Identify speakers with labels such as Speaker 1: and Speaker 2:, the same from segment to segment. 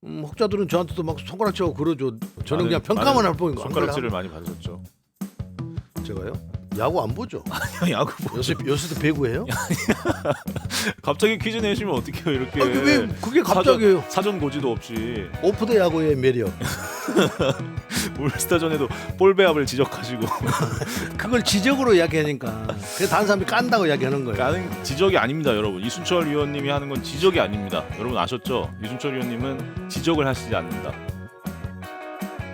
Speaker 1: 혹자들은 저한테도 막 손가락질하고 그러죠. 저는 그냥
Speaker 2: 많은
Speaker 1: 평가만 할 뿐이고 안
Speaker 2: 손가락질을 많이 받으셨죠.
Speaker 1: 그래요? 제가요? 야구 안 보죠.
Speaker 2: 야구 보죠.
Speaker 1: 요새도 배구해요?
Speaker 2: 갑자기 퀴즈 내시면 어떡해요 이렇게.
Speaker 1: 왜 그게 갑자기요?
Speaker 2: 사전 고지도 없이
Speaker 1: 오프더 야구의 매력.
Speaker 2: 올스타전에도 볼배합을 지적하시고
Speaker 1: 그걸 지적으로 이야기하니까 그게 다른 사람이 깐다고 이야기하는 거예요.
Speaker 2: 까는 지적이 아닙니다 여러분. 이순철 위원님이 하는 건 지적이 아닙니다. 여러분 아셨죠? 이순철 위원님은 지적을 하시지 않는다.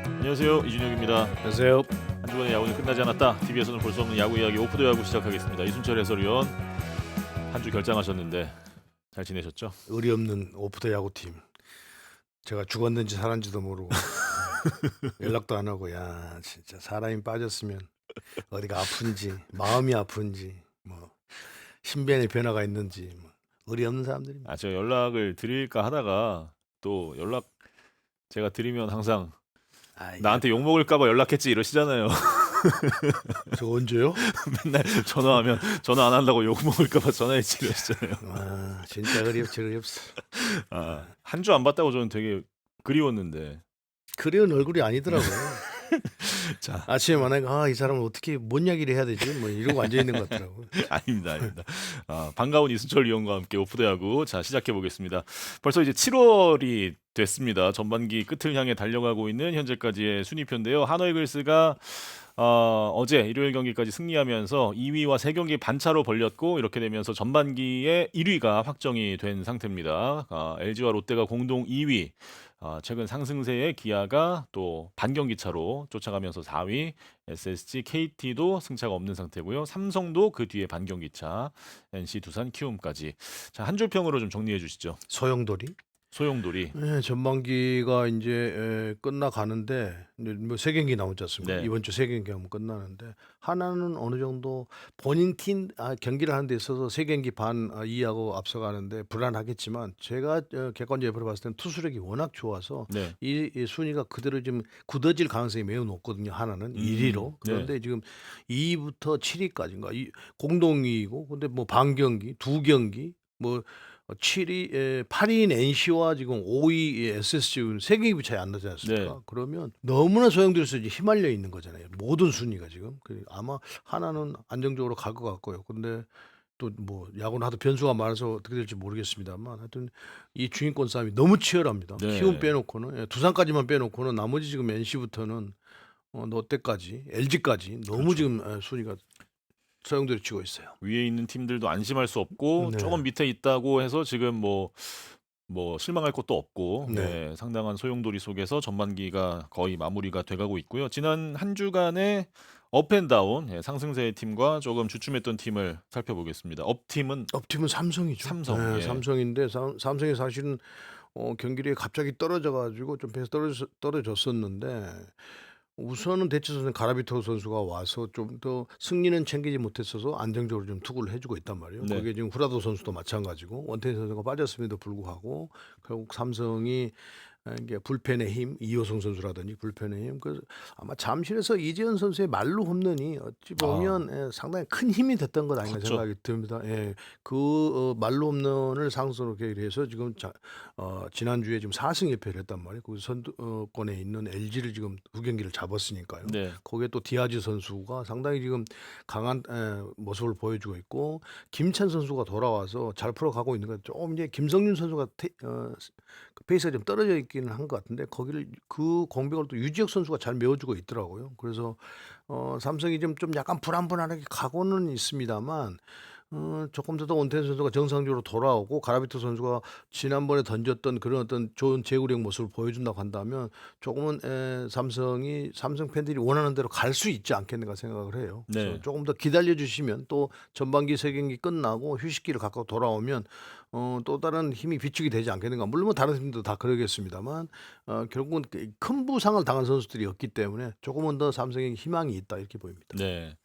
Speaker 2: 안녕하세요, 이준혁입니다.
Speaker 1: 안녕하세요.
Speaker 2: 한 주간의 야구는 끝나지 않았다. TV에서는 볼 수 없는 야구 이야기 오프더 야구 시작하겠습니다. 이순철 해설위원 한 주 결장하셨는데 잘 지내셨죠?
Speaker 1: 의리 없는 오프더 야구팀. 제가 죽었는지 살았는지도 모르고 연락도 안 하고 야 진짜 사람이 빠졌으면 어디가 아픈지 마음이 아픈지 뭐 신변의 변화가 있는지 뭐 의리 없는 사람들입니다.
Speaker 2: 제가 연락을 드릴까 하다가 또 연락 제가 드리면 항상 나한테 욕 먹을까봐 연락했지 이러시잖아요.
Speaker 1: 저 언제요?
Speaker 2: 맨날 전화하면 전화 안 한다고 욕 먹을까봐 전화했지 이러시잖아요.
Speaker 1: 진짜 의리 없어.
Speaker 2: 한 주 안 봤다고 저는 되게 그리웠는데.
Speaker 1: 그리운 얼굴이 아니더라고요.
Speaker 2: 자,
Speaker 1: 아침에 만나니까 이 사람은 어떻게 뭔 이야기를 해야 되지? 뭐 이러고 앉아 있는 것 같더라고요.
Speaker 2: 아닙니다. 반가운 이순철 위원과 함께 오프더 야구 시작해 보겠습니다. 벌써 이제 7월이 됐습니다. 전반기 끝을 향해 달려가고 있는 현재까지의 순위표인데요. 한화이글스가 어제 일요일 경기까지 승리하면서 2위와 3경기 반차로 벌렸고 이렇게 되면서 전반기에 1위가 확정이 된 상태입니다. LG와 롯데가 공동 2위. 최근 상승세의 기아가 또 반경기 차로 쫓아가면서 4위, SSG, KT도 승차가 없는 상태고요. 삼성도 그 뒤에 반경기 차, NC, 두산, 키움까지. 자, 한 줄 평으로 좀 정리해 주시죠.
Speaker 1: 소용돌이?
Speaker 2: 소용돌이.
Speaker 1: 네, 전반기가 이제 끝나가는데 뭐 3경기 남았지 않습니까?
Speaker 2: 네.
Speaker 1: 이번 주 3경기 하면 끝나는데 하나는 어느 정도 본인 팀 경기를 하는 데 있어서 3경기 반 이하고 앞서가는데 불안하겠지만 제가 객관적으로 봤을 때는 투수력이 워낙 좋아서
Speaker 2: 네.
Speaker 1: 이 순위가 그대로 좀 굳어질 가능성이 매우 높거든요. 하나는 1위로. 그런데 지금 2위부터 7위까지인가 공동 2위고 근데 뭐 반경기, 2경기 뭐 7위, 8위인 NC와 지금 5위 SSG 3경기 차이 안 나지 않습니까?
Speaker 2: 네.
Speaker 1: 그러면 너무나 소용돌이에서 휘말려 있는 거잖아요. 모든 순위가 지금. 아마 하나는 안정적으로 갈 것 같고요. 근데 또 뭐 야구는 하도 변수가 많아서 어떻게 될지 모르겠습니다만 하여튼 이 중위권 싸움이 너무 치열합니다.
Speaker 2: 네.
Speaker 1: 키움 빼놓고는 두산까지만 빼놓고는 나머지 지금 NC부터는 롯데까지 LG까지 너무
Speaker 2: 그렇죠.
Speaker 1: 지금 순위가 소용돌이 치고 있어요.
Speaker 2: 위에 있는 팀들도 안심할 수 없고
Speaker 1: 네.
Speaker 2: 조금 밑에 있다고 해서 지금 뭐 실망할 것도 없고
Speaker 1: 네.
Speaker 2: 상당한 소용돌이 속에서 전반기가 거의 마무리가 돼가고 있고요. 지난 한 주간의 업앤다운 상승세의 팀과 조금 주춤했던 팀을 살펴보겠습니다. 업팀은
Speaker 1: 삼성이죠.
Speaker 2: 삼성.
Speaker 1: 네,
Speaker 2: 예.
Speaker 1: 삼성인데 삼성이 사실은 경기력이 갑자기 떨어져가지고 좀 배에서 떨어졌었는데 우선은 대체 선수 가라비토 선수가 와서 좀 더 승리는 챙기지 못했어서 안정적으로 좀 투구를 해주고 있단 말이에요.
Speaker 2: 네.
Speaker 1: 거기에 지금 후라도 선수도 마찬가지고 원태인 선수가 빠졌음에도 불구하고 결국 삼성이 이게 불펜의 힘, 이호성 선수라든지 불펜의 힘, 그 아마 잠실에서 이재현 선수의 말루 홈런이 어찌 보면 상당히 큰 힘이 됐던 것 아닌가
Speaker 2: 그렇죠.
Speaker 1: 생각이 듭니다. 말루 홈런을 상승으로 계획해서 지금 지난주에 지금 4승 1패를 했단 말이에요. 그 선두권에 있는 LG를 지금 2경기를 잡았으니까요.
Speaker 2: 네.
Speaker 1: 거기에 또 디아즈 선수가 상당히 지금 강한 모습을 보여주고 있고 김찬 선수가 돌아와서 잘 풀어가고 있는 것 같아요. 조금 이제 김성윤 선수가 그 페이스가 좀 떨어져 있기는 한 것 같은데 거기를 그 공백을 또 유지혁 선수가 잘 메워주고 있더라고요. 그래서 삼성이 좀 약간 불안불안하게 가고는 있습니다만 조금 더 원태인 선수가 정상적으로 돌아오고 가라비토 선수가 지난번에 던졌던 그런 어떤 좋은 제구력 모습을 보여준다고 한다면 조금은 삼성 팬들이 원하는 대로 갈 수 있지 않겠는가 생각을 해요.
Speaker 2: 네.
Speaker 1: 그래서 조금 더 기다려 주시면 또 전반기 3경기 끝나고 휴식기를 갖고 돌아오면 또 다른 힘이 비축이 되지 않겠는가. 물론 뭐 다른 팀도 다 그러겠습니다만 결국은 큰 부상을 당한 선수들이 없기 때문에 조금은 더 삼성에게 희망이 있다 이렇게 보입니다.
Speaker 2: 네.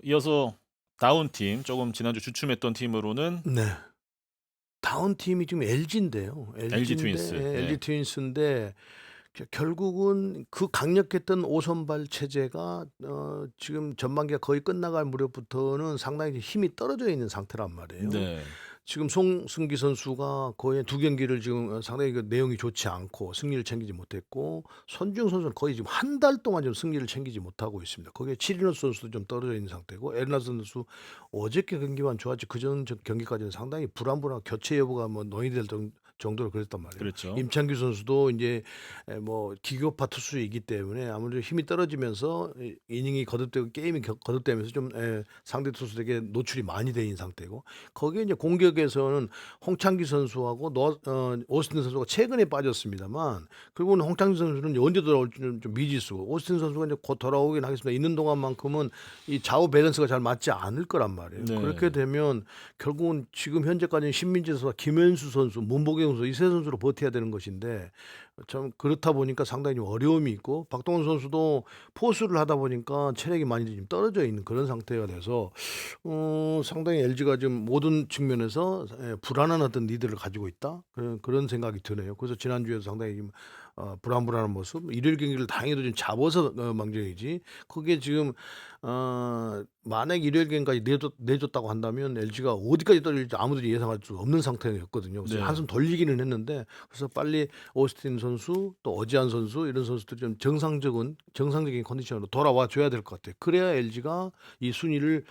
Speaker 2: 이어서 다운팀 조금 지난주 주춤했던 팀으로는
Speaker 1: 네. 다운 팀이 지금 LG인데요.
Speaker 2: LG 트윈스.
Speaker 1: LG 트윈스인데 결국은 그 강력했던 5선발 체제가 지금 전반기가 거의 끝나갈 무렵부터는 상당히 힘이 떨어져 있는 상태란 말이에요.
Speaker 2: 네.
Speaker 1: 지금 송승기 선수가 거의 2경기를 지금 상당히 그 내용이 좋지 않고 승리를 챙기지 못했고 손주영 선수는 거의 지금 한 달 동안 좀 승리를 챙기지 못하고 있습니다. 거기에 치리노 선수도 좀 떨어져 있는 상태고 에르나스 선수 어저께 경기만 좋았지 그전 경기까지는 상당히 불안불안 교체 여부가 뭐 논의될 정도로 그랬단 말이에요.
Speaker 2: 그렇죠.
Speaker 1: 임창규 선수도 이제 뭐 기교파 투수이기 때문에 아무래도 힘이 떨어지면서 이닝이 거듭되고 게임이 거듭되면서 좀 상대 투수에게 노출이 많이 돼 있는 상태고 거기에 이제 공격에서는 홍창기 선수하고 오스틴 선수가 최근에 빠졌습니다만 그리고는 홍창기 선수는 언제 돌아올지 좀 미지수고 오스틴 선수가 이제 곧 돌아오긴 하겠습니다. 있는 동안만큼은 이 좌우 밸런스가 잘 맞지 않을 거란 말이에요.
Speaker 2: 네.
Speaker 1: 그렇게 되면 결국은 지금 현재까지는 신민재 선수와 김현수 선수, 문보경 선수 이 세 선수로 버텨야 되는 것인데 참 그렇다 보니까 상당히 좀 어려움이 있고 박동원 선수도 포수를 하다 보니까 체력이 많이 좀 떨어져 있는 그런 상태가 돼서 상당히 LG가 지금 모든 측면에서 불안한 어떤 리드를 가지고 있다 그런 생각이 드네요. 그래서 지난주에도 상당히 좀 불안불안한 모습. 일요일 경기를 다행히도 좀 잡아서 망정이지. 그게 지금 만약 일요일 경기까지 내줬다고 한다면 LG가 어디까지 떨어질지 아무도 예상할 수 없는 상태였거든요. 그래서
Speaker 2: 네.
Speaker 1: 한숨 돌리기는 했는데 그래서 빨리 오스틴 선수 또 어지안 선수 이런 선수들이 좀 정상적인 컨디션으로 돌아와 줘야 될 것 같아요. 그래야 LG가 이 순위를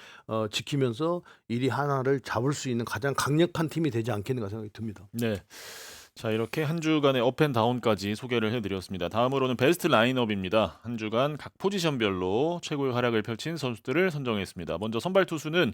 Speaker 1: 지키면서 1위 하나를 잡을 수 있는 가장 강력한 팀이 되지 않겠는가 생각이 듭니다.
Speaker 2: 네. 자, 이렇게 한 주간의 업앤다운까지 소개를 해드렸습니다. 다음으로는 베스트 라인업입니다. 한 주간 각 포지션별로 최고의 활약을 펼친 선수들을 선정했습니다. 먼저 선발 투수는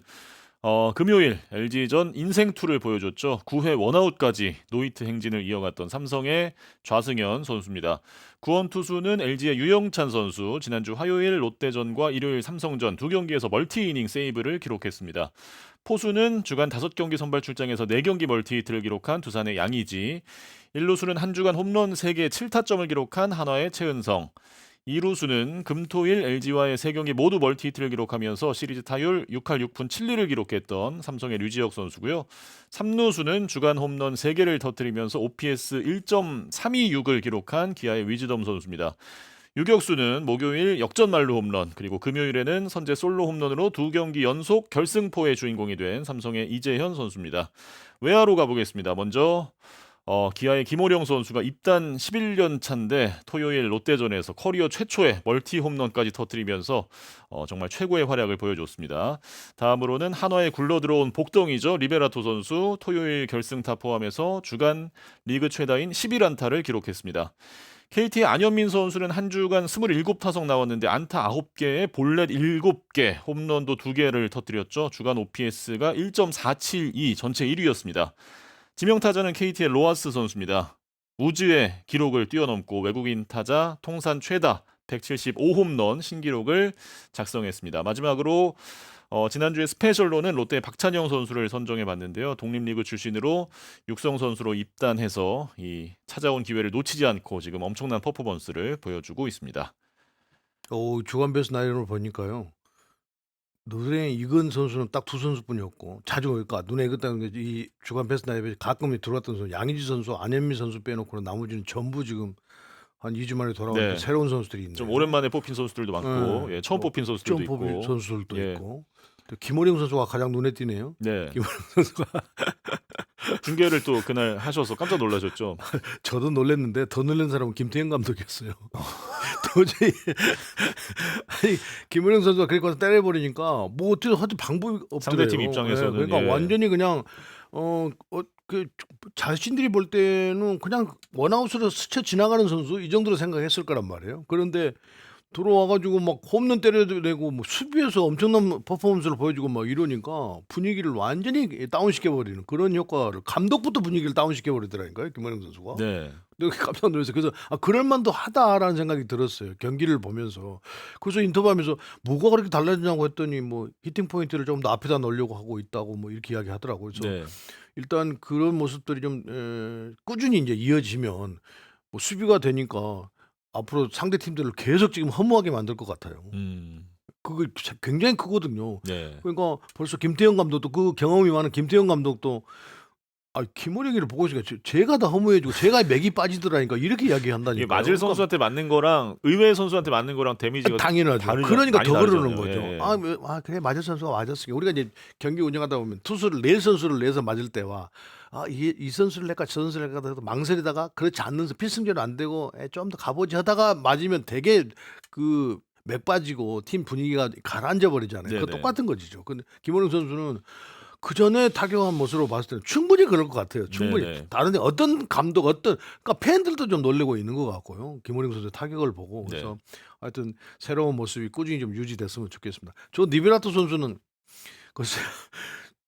Speaker 2: 금요일 LG전 인생2를 보여줬죠. 9회 원아웃까지 노히트 행진을 이어갔던 삼성의 좌승현 선수입니다. 구원 투수는 LG의 유영찬 선수. 지난주 화요일 롯데전과 일요일 삼성전 두 경기에서 멀티이닝 세이브를 기록했습니다. 포수는 주간 5경기 선발 출장에서 4경기 멀티히트를 기록한 두산의 양의지. 1루수는 한 주간 홈런 3개 7타점을 기록한 한화의 최은성. 2루수는 금토일 LG와의 3경기 모두 멀티히트를 기록하면서 시리즈 타율 6할 6푼 7리를 기록했던 삼성의 류지혁 선수고요. 3루수는 주간 홈런 3개를 터뜨리면서 OPS 1.326을 기록한 기아의 위즈덤 선수입니다. 유격수는 목요일 역전말루 홈런 그리고 금요일에는 선제 솔로 홈런으로 2경기 연속 결승포의 주인공이 된 삼성의 이재현 선수입니다. 외야로 가보겠습니다. 먼저 기아의 김호령 선수가 입단 11년 차인데 토요일 롯데전에서 커리어 최초의 멀티 홈런까지 터뜨리면서 정말 최고의 활약을 보여줬습니다. 다음으로는 한화에 굴러들어온 복덩이죠. 리베라토 선수 토요일 결승타 포함해서 주간 리그 최다인 11안타를 기록했습니다. KT의 안현민 선수는 한 주간 27타석 나왔는데 안타 9개에 볼넷 7개, 홈런도 2개를 터뜨렸죠. 주간 OPS가 1.472 전체 1위였습니다. 지명타자는 KT의 로하스 선수입니다. 우즈의 기록을 뛰어넘고 외국인 타자 통산 최다 175홈런 신기록을 작성했습니다. 마지막으로 지난주에 스페셜로는 롯데의 박찬영 선수를 선정해봤는데요. 독립리그 출신으로 육성 선수로 입단해서 이 찾아온 기회를 놓치지 않고 지금 엄청난 퍼포먼스를 보여주고 있습니다.
Speaker 1: 주간 베스트 나인을 보니까요. 눈에 익은 선수는 딱 두 선수뿐이었고 자주 그러니까 눈에 익었다는 게 이 주간 베스트 나인에 가끔 들어왔던 선수 양의지 선수, 안현민 선수 빼놓고는 나머지는 전부 지금 한 2주 만에 돌아오니까
Speaker 2: 네.
Speaker 1: 새로운 선수들이 있네요.
Speaker 2: 좀 오랜만에 뽑힌 선수들도 많고
Speaker 1: 네.
Speaker 2: 처음 뽑힌 선수들도
Speaker 1: 좀 뽑힌
Speaker 2: 있고.
Speaker 1: 선수들도
Speaker 2: 예.
Speaker 1: 있고 또 김호령 선수가 가장 눈에 띄네요.
Speaker 2: 네.
Speaker 1: 김호령 선수가
Speaker 2: 중계를 또 그날 하셔서 깜짝 놀라셨죠.
Speaker 1: 저도 놀랐는데 더 놀란 사람은 김태형 감독이었어요. 도저히 아니 김호령 선수가 그렇게 와서 때려버리니까 뭐 어떻게 하여튼 방법이 없더래요.
Speaker 2: 상대팀 입장에서는,
Speaker 1: 그러니까
Speaker 2: 예.
Speaker 1: 완전히 그냥 그 자신들이 볼 때는 그냥 원아웃으로 스쳐 지나가는 선수 이 정도로 생각했을 거란 말이에요. 그런데 들어와가지고 막 홈런 때려내고 뭐 수비에서 엄청난 퍼포먼스를 보여주고 막 이러니까 분위기를 완전히 다운시켜버리는 그런 효과를 감독부터 분위기를 다운시켜버리더라니까요 김원영 선수가.
Speaker 2: 네.
Speaker 1: 내가 깜짝 놀랐어요. 그래서 그럴만도 하다라는 생각이 들었어요. 경기를 보면서. 그래서 인터뷰하면서 뭐가 그렇게 달라지냐고 했더니 뭐 히팅 포인트를 좀 더 앞에다 넣으려고 하고 있다고 뭐 이렇게 이야기하더라고요. 그래서
Speaker 2: 네.
Speaker 1: 일단 그런 모습들이 좀 꾸준히 이제 이어지면 뭐 수비가 되니까 앞으로 상대 팀들을 계속 지금 허무하게 만들 것 같아요. 그거 굉장히 크거든요.
Speaker 2: 네.
Speaker 1: 그러니까 벌써 김태형 감독도 그 경험이 많은 김태형 감독도 김원영이를 보고 있으니까 제가 다 허무해지고 제가 맥이 빠지더라니까 이렇게
Speaker 2: 이게
Speaker 1: 이야기한다니까요.
Speaker 2: 맞을
Speaker 1: 그러니까
Speaker 2: 선수한테 맞는 거랑 의외의 선수한테 맞는 거랑 데미지가
Speaker 1: 당연하죠.
Speaker 2: 다르냐
Speaker 1: 그러니까
Speaker 2: 많이
Speaker 1: 더 그러는
Speaker 2: 다르잖아요.
Speaker 1: 거죠.
Speaker 2: 예.
Speaker 1: 그래 맞을 선수가 맞았으니까 우리가 이제 경기 운영하다 보면 투수를 낼 선수를 내서 맞을 때와 이 선수를 낼까 저 선수를 낼까 해서 망설이다가 그렇지 않는 필승적으로 안 되고 좀 더 가보지 하다가 맞으면 되게 그 맥 빠지고 팀 분위기가 가라앉아 버리잖아요. 그거
Speaker 2: 네네.
Speaker 1: 똑같은 거지죠. 근데 김원영 선수는 그 전에 타격한 모습으로 봤을 때는 충분히 그럴 것 같아요. 충분히
Speaker 2: 네네.
Speaker 1: 다른데 어떤 감독 그러니까 팬들도 좀 놀래고 있는 것 같고요. 김원영 선수의 타격을 보고
Speaker 2: 네.
Speaker 1: 그래서 하여튼 새로운 모습이 꾸준히 좀 유지됐으면 좋겠습니다. 저 니베라토 선수는 글쎄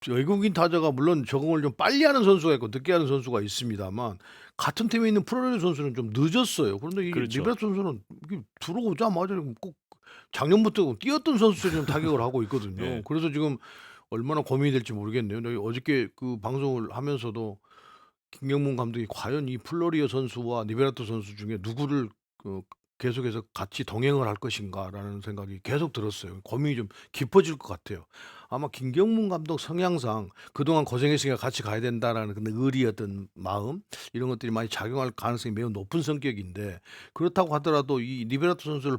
Speaker 1: 외국인 타자가 물론 적응을 좀 빨리 하는 선수가 있고 늦게 하는 선수가 있습니다만 같은 팀에 있는 프로야구 선수는 좀 늦었어요. 그런데 이
Speaker 2: 그렇죠.
Speaker 1: 니베라토 선수는 이게 들어오자마자 꼭 작년부터 뛰었던 선수들이 좀 타격을 하고 있거든요.
Speaker 2: 예.
Speaker 1: 그래서 지금 얼마나 고민이 될지 모르겠네요. 저희 어저께 그 방송을 하면서도 김경문 감독이 과연 이 플로리오 선수와 니베라토 선수 중에 누구를 그 계속해서 같이 동행을 할 것인가라는 생각이 계속 들었어요. 고민이 좀 깊어질 것 같아요. 아마 김경문 감독 성향상 그동안 고생했으니까 같이 가야 된다라는 그 의리였던 마음 이런 것들이 많이 작용할 가능성이 매우 높은 성격인데 그렇다고 하더라도 이 리베라토 선수를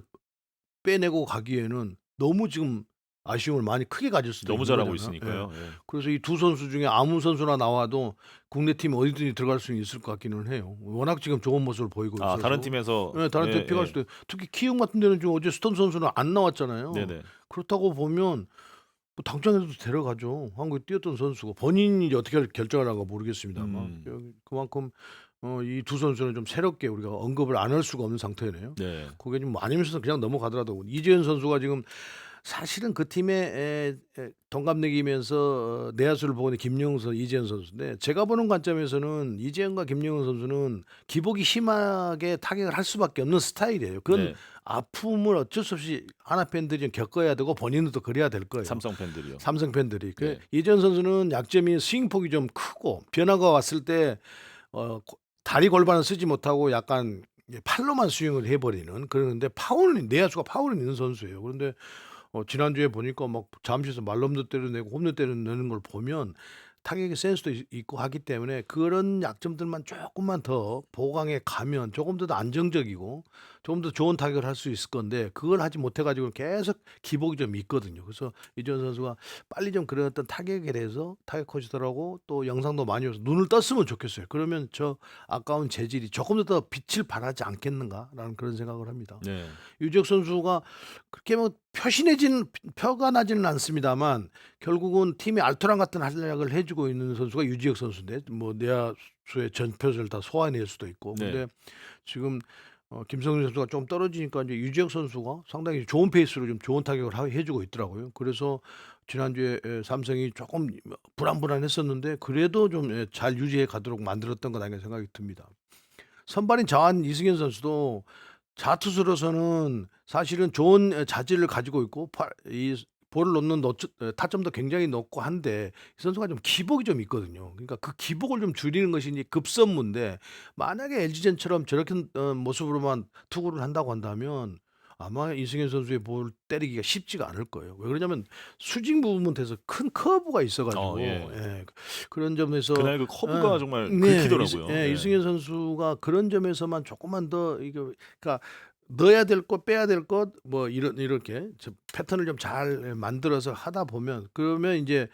Speaker 1: 빼내고 가기에는 너무 지금 아쉬움을 많이 크게 가질 수도
Speaker 2: 너무
Speaker 1: 있는
Speaker 2: 잘하고
Speaker 1: 거잖아요. 예.
Speaker 2: 있으니까요. 예.
Speaker 1: 그래서 이 두 선수 중에 아무 선수나 나와도 국내 팀 어디든지 들어갈 수는 있을 것 같기는 해요. 워낙 지금 좋은 모습을 보이고 있어서.
Speaker 2: 다른 팀에서
Speaker 1: 예, 다른 팀 피할
Speaker 2: 예예.
Speaker 1: 수도 특히 키움 같은 데는 지금 어제 스톤 선수는 안 나왔잖아요.
Speaker 2: 네네.
Speaker 1: 그렇다고 보면 뭐 당장에도 데려가죠. 한국에 뛰었던 선수고 본인이 이제 어떻게 결정을 한가 모르겠습니다만
Speaker 2: 음.
Speaker 1: 그만큼 이 두 선수는 좀 새롭게 우리가 언급을 안 할 수가 없는 상태네요.
Speaker 2: 네.
Speaker 1: 그게 좀 아니면서 그냥 넘어가더라도 이재현 선수가 지금 사실은 그 팀의 동갑내기면서 내야수를 보고 있는 김영우 선수, 이재현 선수인데 제가 보는 관점에서는 이재현과 김영우 선수는 기복이 심하게 타격을 할 수밖에 없는 스타일이에요. 그건
Speaker 2: 네.
Speaker 1: 아픔을 어쩔 수 없이 하나 팬들이 좀 겪어야 되고 본인도 그래야 될 거예요.
Speaker 2: 삼성 팬들이요.
Speaker 1: 삼성 팬들이.
Speaker 2: 네.
Speaker 1: 이재현 선수는 약점이 스윙폭이 좀 크고 변화가 왔을 때 다리 골반을 쓰지 못하고 약간 팔로만 스윙을 해버리는 그러는데 내야수가 파워는 있는 선수예요. 그런데 지난주에 보니까 막 잠시에서 말럼도 때려내고 홈런 때려내는 걸 보면 타격의 센스도 있고 하기 때문에 그런 약점들만 조금만 더 보강해 가면 조금 더 안정적이고 조금 더 좋은 타격을 할 수 있을 건데 그걸 하지 못해 가지고 계속 기복이 좀 있거든요. 그래서 이재현 선수가 빨리 좀 그런 어떤 타격에 대해서 타격 코치들하고 또 영상도 많이 봐서 눈을 떴으면 좋겠어요. 그러면 저 아까운 재질이 조금 더 빛을 발하지 않겠는가라는 그런 생각을 합니다.
Speaker 2: 네.
Speaker 1: 유지혁 선수가 그렇게 뭐 표가 나지는 않습니다만 결국은 팀의 알토란 같은 활약을 해주고 있는 선수가 유지혁 선수인데 뭐 내야수의 전표를 다 소화해낼 수도 있고
Speaker 2: 네.
Speaker 1: 근데 지금 김성준 선수가 좀 떨어지니까 이제 유지혁 선수가 상당히 좋은 페이스로 좀 좋은 타격을 해주고 있더라고요. 그래서 지난주에 삼성이 조금 불안불안했었는데 그래도 좀 잘 유지해 가도록 만들었던 것 아닌가 생각이 듭니다. 선발인 자완 이승현 선수도 자투수로서는 사실은 좋은 자질을 가지고 있고 이 볼을 놓는 타점도 굉장히 높고 한데 이 선수가 좀 기복이 좀 있거든요. 그러니까 그 기복을 좀 줄이는 것이 이제 급선무인데 만약에 LG전처럼 저렇게 모습으로만 투구를 한다고 한다면 아마 이승현 선수의 볼 때리기가 쉽지가 않을 거예요. 왜 그러냐면 수직 부분에서 큰 커브가 있어가지고
Speaker 2: 예.
Speaker 1: 그런 점에서
Speaker 2: 그날 그 커브가
Speaker 1: 예.
Speaker 2: 정말
Speaker 1: 네,
Speaker 2: 긁히더라고요. 네.
Speaker 1: 이승현 선수가 그런 점에서만 조금만 더 이거 그러니까 넣어야 될 것, 빼야 될 것 뭐 이렇게 패턴을 좀 잘 만들어서 하다 보면 그러면 이제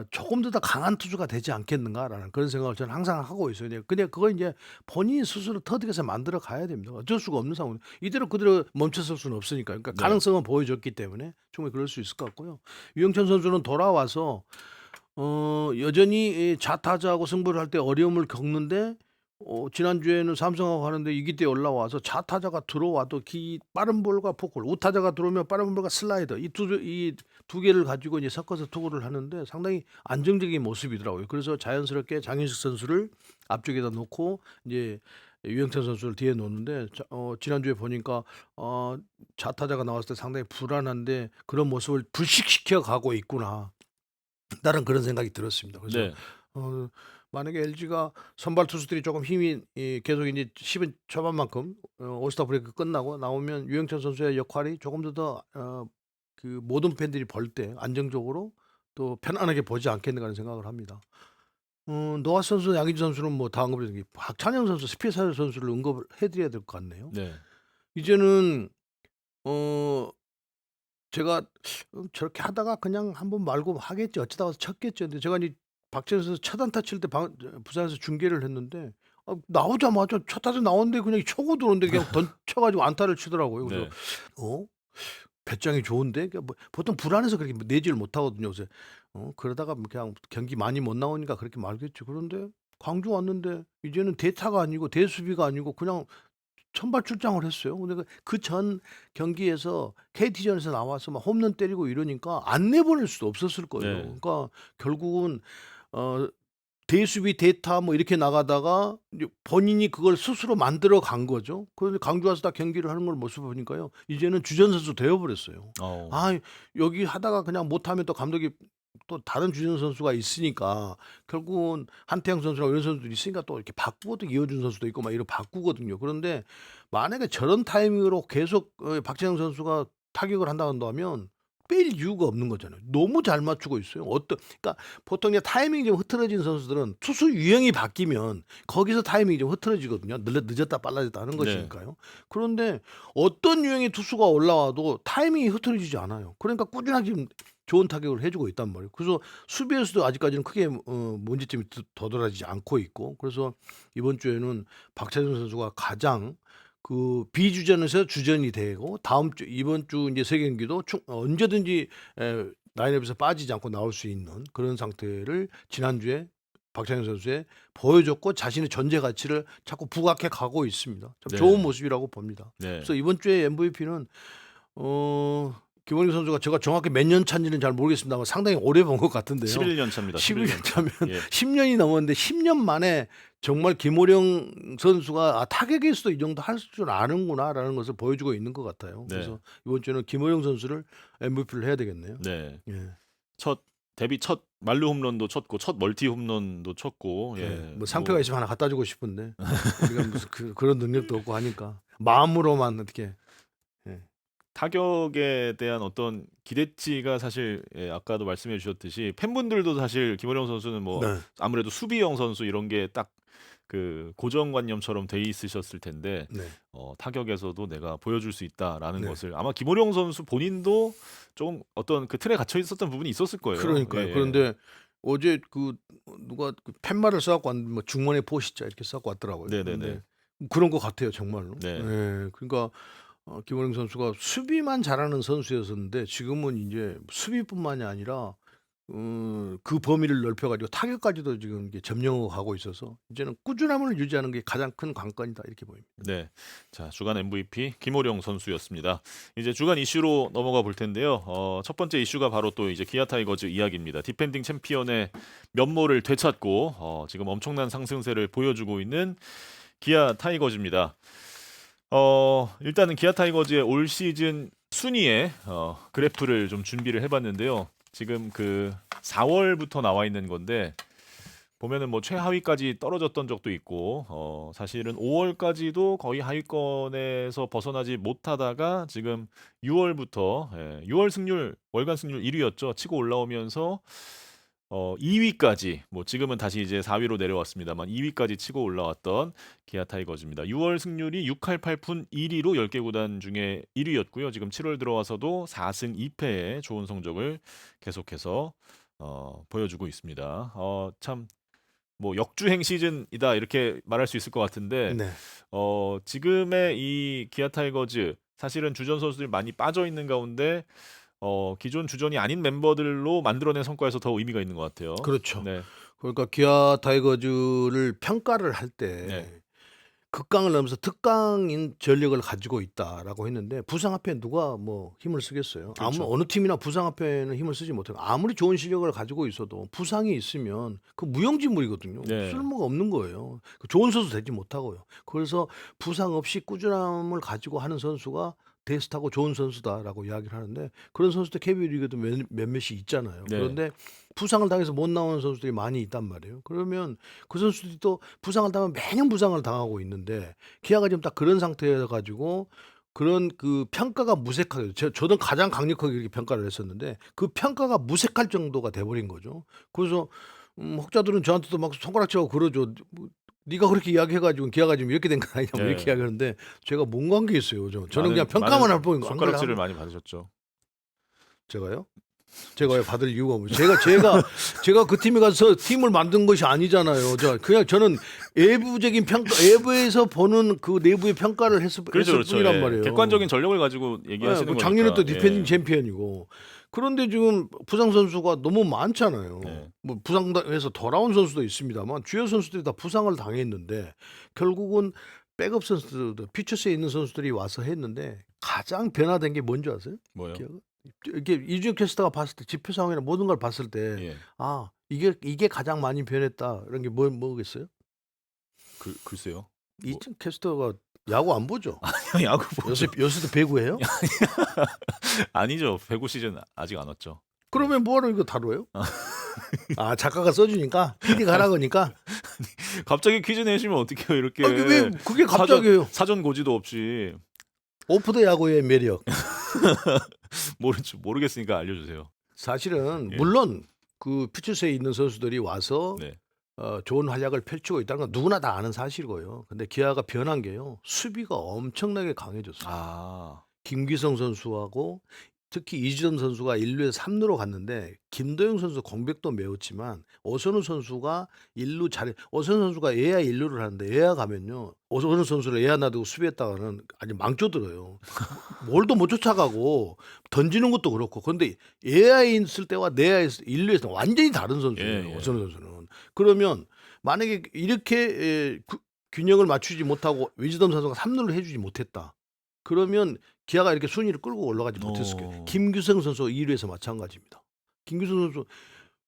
Speaker 1: 조금 더 강한 투수가 되지 않겠는가라는 그런 생각을 저는 항상 하고 있어요. 그냥 그거 이제 본인 스스로 터득해서 만들어 가야 됩니다. 어쩔 수가 없는 상황. 이대로 그대로 멈춰설 수는 없으니까. 그러니까
Speaker 2: 네.
Speaker 1: 가능성은 보여줬기 때문에 충분히 그럴 수 있을 것 같고요. 유영찬 선수는 돌아와서 여전히 이 좌타자하고 승부를 할 때 어려움을 겪는데 지난주에는 삼성하고 하는데 2기 때 올라와서 좌타자가 들어와도 빠른 볼과 포클, 우타자가 들어오면 빠른 볼과 슬라이더 이 두 개를 가지고 이제 섞어서 투구를 하는데 상당히 안정적인 모습이더라고요. 그래서 자연스럽게 장윤식 선수를 앞쪽에다 놓고 이제 유영찬 선수를 뒤에 놓는데 지난주에 보니까 좌타자가 나왔을 때 상당히 불안한데 그런 모습을 불식시켜 가고 있구나. 나는 그런 생각이 들었습니다. 그래서
Speaker 2: 네.
Speaker 1: 만약에 LG가 선발 투수들이 조금 힘이 계속 이제 10은 초반만큼 올스타 브레이크 끝나고 나오면 유영찬 선수의 역할이 조금 그 모든 팬들이 볼 때 안정적으로 또 편안하게 보지 않겠는가 하는 생각을 합니다. 노아 선수, 양의지 선수는 뭐 다 언급했던 게 박찬영 선수, 스피드 선수를 언급을 해 드려야 될 것 같네요.
Speaker 2: 네.
Speaker 1: 이제는 어 제가 저렇게 하다가 그냥 한번 말고 하겠지 어쩌다가 쳤겠죠. 근데 제가 이제 박찬영 선수 첫 안타 칠 때 부산에서 중계를 했는데 나오자마자 첫 타자 나오는데 그냥 초고 들어오는데 그냥 던쳐 가지고 안타를 치더라고요. 그래서
Speaker 2: 네.
Speaker 1: '어 배짱이 좋은데?' 그러니까 뭐 보통 불안해서 그렇게 내지를 못하거든요. 그래서 그러다가 뭐 그냥 경기 많이 못 나오니까 그렇게 말겠죠. 그런데 광주 왔는데 이제는 대타가 아니고 대수비가 아니고 그냥 선발 출장을 했어요. 근데 그 전 경기에서 KT전에서 나와서 막 홈런 때리고 이러니까 안 내보낼 수도 없었을 거예요.
Speaker 2: 네.
Speaker 1: 그러니까 결국은 어 대수비 대타 뭐 이렇게 나가다가 이제 본인이 그걸 스스로 만들어 간 거죠. 그런데 광주 와서 다 경기를 하는 걸 모습을 보니까요. 이제는 주전 선수 되어 버렸어요.
Speaker 2: 어.
Speaker 1: 아 여기 하다가 그냥 못하면 또 감독이 또 다른 주전 선수가 있으니까 결국은 한태영 선수나 이런 선수들이 있으니까 또 이렇게 바꾸고 이어준 선수도 있고 막 이렇게 바꾸거든요. 그런데 만약에 저런 타이밍으로 계속 박찬영 선수가 타격을 한다면 뺄 이유가 없는 거잖아요. 너무 잘 맞추고 있어요. 그러니까 보통 이제 타이밍이 좀 흐트러진 선수들은 투수 유형이 바뀌면 거기서 타이밍이 좀 흐트러지거든요. 늦었다 빨라졌다 하는
Speaker 2: 네.
Speaker 1: 것이니까요. 그런데 어떤 유형의 투수가 올라와도 타이밍이 흐트러지지 않아요. 그러니까 꾸준하게 지금 좋은 타격을 해 주고 있단 말이에요. 그래서 수비에서도 아직까지는 크게 문제점이 도드라지지 않고 있고 그래서 이번 주에는 박찬영 선수가 가장 그 비주전에서 주전이 되고 다음 주 이번 주 인제 세 경기도 언제든지 라인업에서 빠지지 않고 나올 수 있는 그런 상태를 지난주에 박찬영 선수에 보여줬고 자신의 존재 가치를 자꾸 부각해 가고 있습니다. 참 좋은
Speaker 2: 네.
Speaker 1: 모습이라고 봅니다.
Speaker 2: 네.
Speaker 1: 그래서 이번 주에 MVP는 김원희 선수가 제가 정확히 몇 년 차인지는 잘 모르겠습니다만 상당히 오래 본 것 같은데요.
Speaker 2: 11년 차입니다.
Speaker 1: 11년
Speaker 2: 11년 차.
Speaker 1: 차면
Speaker 2: 예.
Speaker 1: 10년이 넘었는데 10년 만에 정말 김호령 선수가 '아 타격에서도 이 정도 할 줄 아는구나.'라는 것을 보여주고 있는 것 같아요.
Speaker 2: 네.
Speaker 1: 그래서 이번 주에는 김호령 선수를 MVP를 해야 되겠네요.
Speaker 2: 네.
Speaker 1: 예.
Speaker 2: 데뷔 첫 만루 홈런도 쳤고 첫 멀티 홈런도 쳤고
Speaker 1: 예.
Speaker 2: 예.
Speaker 1: 뭐 상표가 있으면 하나 갖다 주고 싶은데 우리가 무슨 그런 능력도 없고 하니까 마음으로만 어떻게 예.
Speaker 2: 타격에 대한 어떤 기대치가 사실 예, 아까도 말씀해 주셨듯이 팬분들도 사실 김호령 선수는 뭐
Speaker 1: 네.
Speaker 2: 아무래도 수비형 선수 이런 게 딱 그 고정관념처럼 돼 있으셨을 텐데
Speaker 1: 네.
Speaker 2: 타격에서도 내가 보여줄 수 있다라는
Speaker 1: 네.
Speaker 2: 것을 아마 김호령 선수 본인도 좀 어떤 그 틀에 갇혀 있었던 부분이 있었을 거예요.
Speaker 1: 그러니까요.
Speaker 2: 예, 예.
Speaker 1: 그런데 어제 누가 팻말을 써 갖고 왔는데 뭐 "중원의 포시자." 이렇게 써 갖고 왔더라고요.
Speaker 2: 네네네.
Speaker 1: 그런데 그런 것 같아요 정말로.
Speaker 2: 네.
Speaker 1: 예. 그러니까 김원영 선수가 수비만 잘하는 선수였었는데 지금은 인제 수비뿐만이 아니라 그 범위를 넓혀 가지고 타격까지도 지금 이게 점령하고 가고 있어서 이제는 꾸준함을 유지하는 게 가장 큰 관건이다 이렇게 보입니다.
Speaker 2: 네. 자, 주간 MVP 김호령 선수였습니다. 이제 주간 이슈로 넘어가 볼 텐데요. 첫 번째 이슈가 바로 또 이제 기아 타이거즈 이야기입니다. 디펜딩 챔피언의 면모를 되찾고 지금 엄청난 상승세를 보여주고 있는 기아 타이거즈입니다. 일단은 기아 타이거즈의 올 시즌 순위의 그래프를 좀 준비를 해봤는데요. 지금 그 4월부터 나와 있는 건데 보면은 뭐 최하위까지 떨어졌던 적도 있고 사실은 5월까지도 거의 하위권에서 벗어나지 못하다가 지금 6월부터 6월 승률 월간 승률 1위였죠. 치고 올라오면서 2위까지 뭐 지금은 다시 이제 4위로 내려왔습니다만 2위까지 치고 올라왔던 기아 타이거즈입니다. 6월 승률이 6할 8푼 1위로 10개 구단 중에 1위였고요. 지금 7월 들어와서도 4승 2패의 좋은 성적을 계속해서 보여주고 있습니다. 참 뭐 역주행 시즌이다 이렇게 말할 수 있을 것 같은데
Speaker 1: 네.
Speaker 2: 지금의 이 기아 타이거즈 사실은 주전 선수들이 많이 빠져 있는 가운데 기존 주전이 아닌 멤버들로 만들어낸 성과에서 더 의미가 있는 것 같아요.
Speaker 1: 그렇죠.
Speaker 2: 네.
Speaker 1: 그러니까 기아 타이거즈를 평가를 할 때
Speaker 2: 네.
Speaker 1: 극강을 넘어서 특강인 전력을 가지고 있다라고 했는데 부상 앞에 누가 뭐 힘을 쓰겠어요.
Speaker 2: 그렇죠.
Speaker 1: 어느 팀이나 부상 앞에는 힘을 쓰지 못해요. 아무리 좋은 실력을 가지고 있어도 부상이 있으면 그 무용지물이거든요.
Speaker 2: 네.
Speaker 1: 쓸모가 없는 거예요. 좋은 선수 되지 못하고요. 그래서 부상 없이 꾸준함을 가지고 하는 선수가 데스타고 좋은 선수다라고 이야기를 하는데 그런 선수들 KB리그도 몇몇이 있잖아요.
Speaker 2: 네.
Speaker 1: 그런데 부상을 당해서 못 나오는 선수들이 많이 있단 말이에요. 그러면 그 선수들이 또 부상을 당하면 매년 부상을 당하고 있는데 기아가 지금 딱 그런 상태여 가지고 그런 그 평가가 무색하게 저는 가장 강력하게 이렇게 평가를 했었는데 그 평가가 무색할 정도가 돼 버린 거죠. 그래서 혹자들은 저한테도 막 손가락질하고 그러죠. 뭐 "네가 그렇게 이야기해가지고 기아가 지금 이렇게 된 거 아니냐." 뭐 이렇게
Speaker 2: 네.
Speaker 1: 이야기하는데 제가 뭔 관계 있어요. 저는 그냥
Speaker 2: 많은
Speaker 1: 평가만 할 뿐이고 안 그래
Speaker 2: 손가락질을
Speaker 1: 하면
Speaker 2: 많이 받으셨죠.
Speaker 1: 제가요? 제가 왜 받을 이유가 뭐죠? 제가 그 팀에 가서 팀을 만든 것이 아니잖아요. 그냥 저는 외부적인 평가, 외부에서 보는 그 내부의 평가를 했을
Speaker 2: 그렇죠, 그렇죠.
Speaker 1: 뿐이란
Speaker 2: 예.
Speaker 1: 말이에요.
Speaker 2: 객관적인 전력을 가지고 얘기하시는
Speaker 1: 뭐
Speaker 2: 거니까.
Speaker 1: 작년에 또 디펜딩
Speaker 2: 예.
Speaker 1: 챔피언이고. 그런데 지금 부상 선수가 너무 많잖아요.
Speaker 2: 네.
Speaker 1: 뭐 부상해서 돌아온 선수도 있습니다만 주요 선수들이 다 부상을 당했는데 결국은 백업 선수들, 퓨처스에 있는 선수들이 와서 했는데 가장 변화된 게 뭔지 아세요?
Speaker 2: 뭐요?
Speaker 1: 기억은? 이게 이준혁 캐스터가 봤을 때 지표 상황이나 모든 걸 봤을 때
Speaker 2: 예.
Speaker 1: 이게 가장 많이 변했다 이런 게 뭐겠어요?
Speaker 2: 글쎄요. 뭐
Speaker 1: 이준혁 캐스터가 야구 안 보죠?
Speaker 2: 야구 보죠.
Speaker 1: 요새도 배구해요?
Speaker 2: 아니죠. 배구 시즌 아직 안 왔죠.
Speaker 1: 그러면 뭐하러 이거 다뤄요? 작가가 써주니까 PD가 하라 그러니까.
Speaker 2: 갑자기 퀴즈 내시면 어떡해요, 이렇게.
Speaker 1: 왜 그게 갑자기요?
Speaker 2: 사전 고지도 없이.
Speaker 1: 오프 더 야구의 매력.
Speaker 2: 모르겠으니까 알려주세요.
Speaker 1: 사실은
Speaker 2: 예.
Speaker 1: 물론 그 퓨처스에 있는 선수들이 와서
Speaker 2: 네.
Speaker 1: 좋은 활약을 펼치고 있다는 건 누구나 다 아는 사실이고요. 근데 기아가 변한 게요. 수비가 엄청나게 강해졌어요.
Speaker 2: 아.
Speaker 1: 김기성 선수하고 특히 이주전 선수가 1루에서 3루로 갔는데 김도영 선수 공백도 메웠지만 오선우 선수가 1루 오선우 선수가 외야 1루를 하는데 외야 가면요. 오선우 선수를 외야 놔두고 수비했다가는 아주 망쳐들어요. 뭘도 못 쫓아가고 던지는 것도 그렇고. 그런데 외야에 있을 때와 내야에 1루에서는 완전히 다른 선수예요.
Speaker 2: 예, 예.
Speaker 1: 오선우 선수는. 그러면 만약에 이렇게 균형을 맞추지 못하고 위즈덤 선수가 3루를 해주지 못했다. 그러면 기아가 이렇게 순위를 끌고 올라가지 못했을 거예요. 김규성 선수 2루에서 마찬가지입니다. 김규성 선수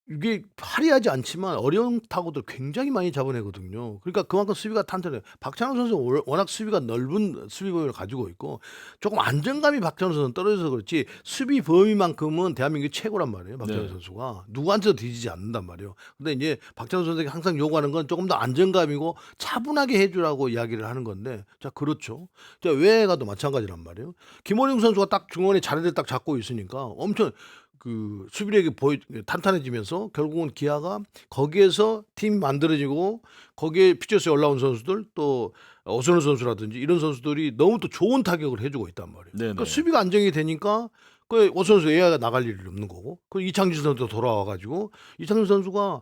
Speaker 1: 이게 화려하지 않지만 어려운 타구들 굉장히 많이 잡아내거든요. 그러니까 그만큼 수비가 탄탄해요. 박찬호 선수는 워낙 수비가 넓은 수비 범위를 가지고 있고 조금 안정감이 박찬호 선수는 떨어져서 그렇지 수비 범위만큼은 대한민국이 최고란 말이에요. 박찬호
Speaker 2: 네.
Speaker 1: 선수가 누구한테도 뒤지지 않는단 말이에요. 근데 이제 박찬호 선수에게 항상 요구하는 건 조금 더 안정감이고 차분하게 해주라고 이야기를 하는 건데 자 그렇죠. 자 외야가도 마찬가지란 말이에요. 김원영 선수가 딱 중원에 자리를 딱 잡고 있으니까 엄청 그 수비력이 탄탄해지면서 결국은 기아가 거기에서 팀이 만들어지고 거기에 퓨처스에 올라온 선수들 또 오선우 선수라든지 이런 선수들이 너무 또 좋은 타격을 해주고 있단 말이에요.
Speaker 2: 네네.
Speaker 1: 그러니까 수비가 안정이 되니까 그 오선우 선수 AI가 나갈 일이 없는 거고 그 이창진 선수도 돌아와가지고 이창진 선수가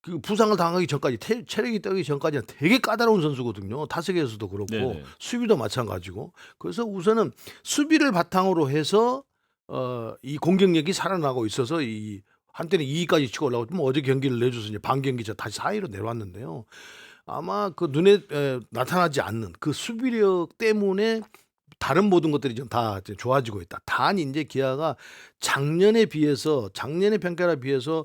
Speaker 1: 그 부상을 당하기 전까지 체력이 떨기 전까지는 되게 까다로운 선수거든요. 타석에서도 그렇고
Speaker 2: 네네.
Speaker 1: 수비도 마찬가지고 그래서 우선은 수비를 바탕으로 해서 이 공격력이 살아나고 있어서 이 한때는 2위까지 치고 올라오고 어제 경기를 내줘서 이제 반 경기 전 다시 4위로 내려왔는데요. 아마 그 눈에 나타나지 않는 그 수비력 때문에 다른 모든 것들이 좀 다 좋아지고 있다. 단 이제 기아가 작년에 평가에 비해서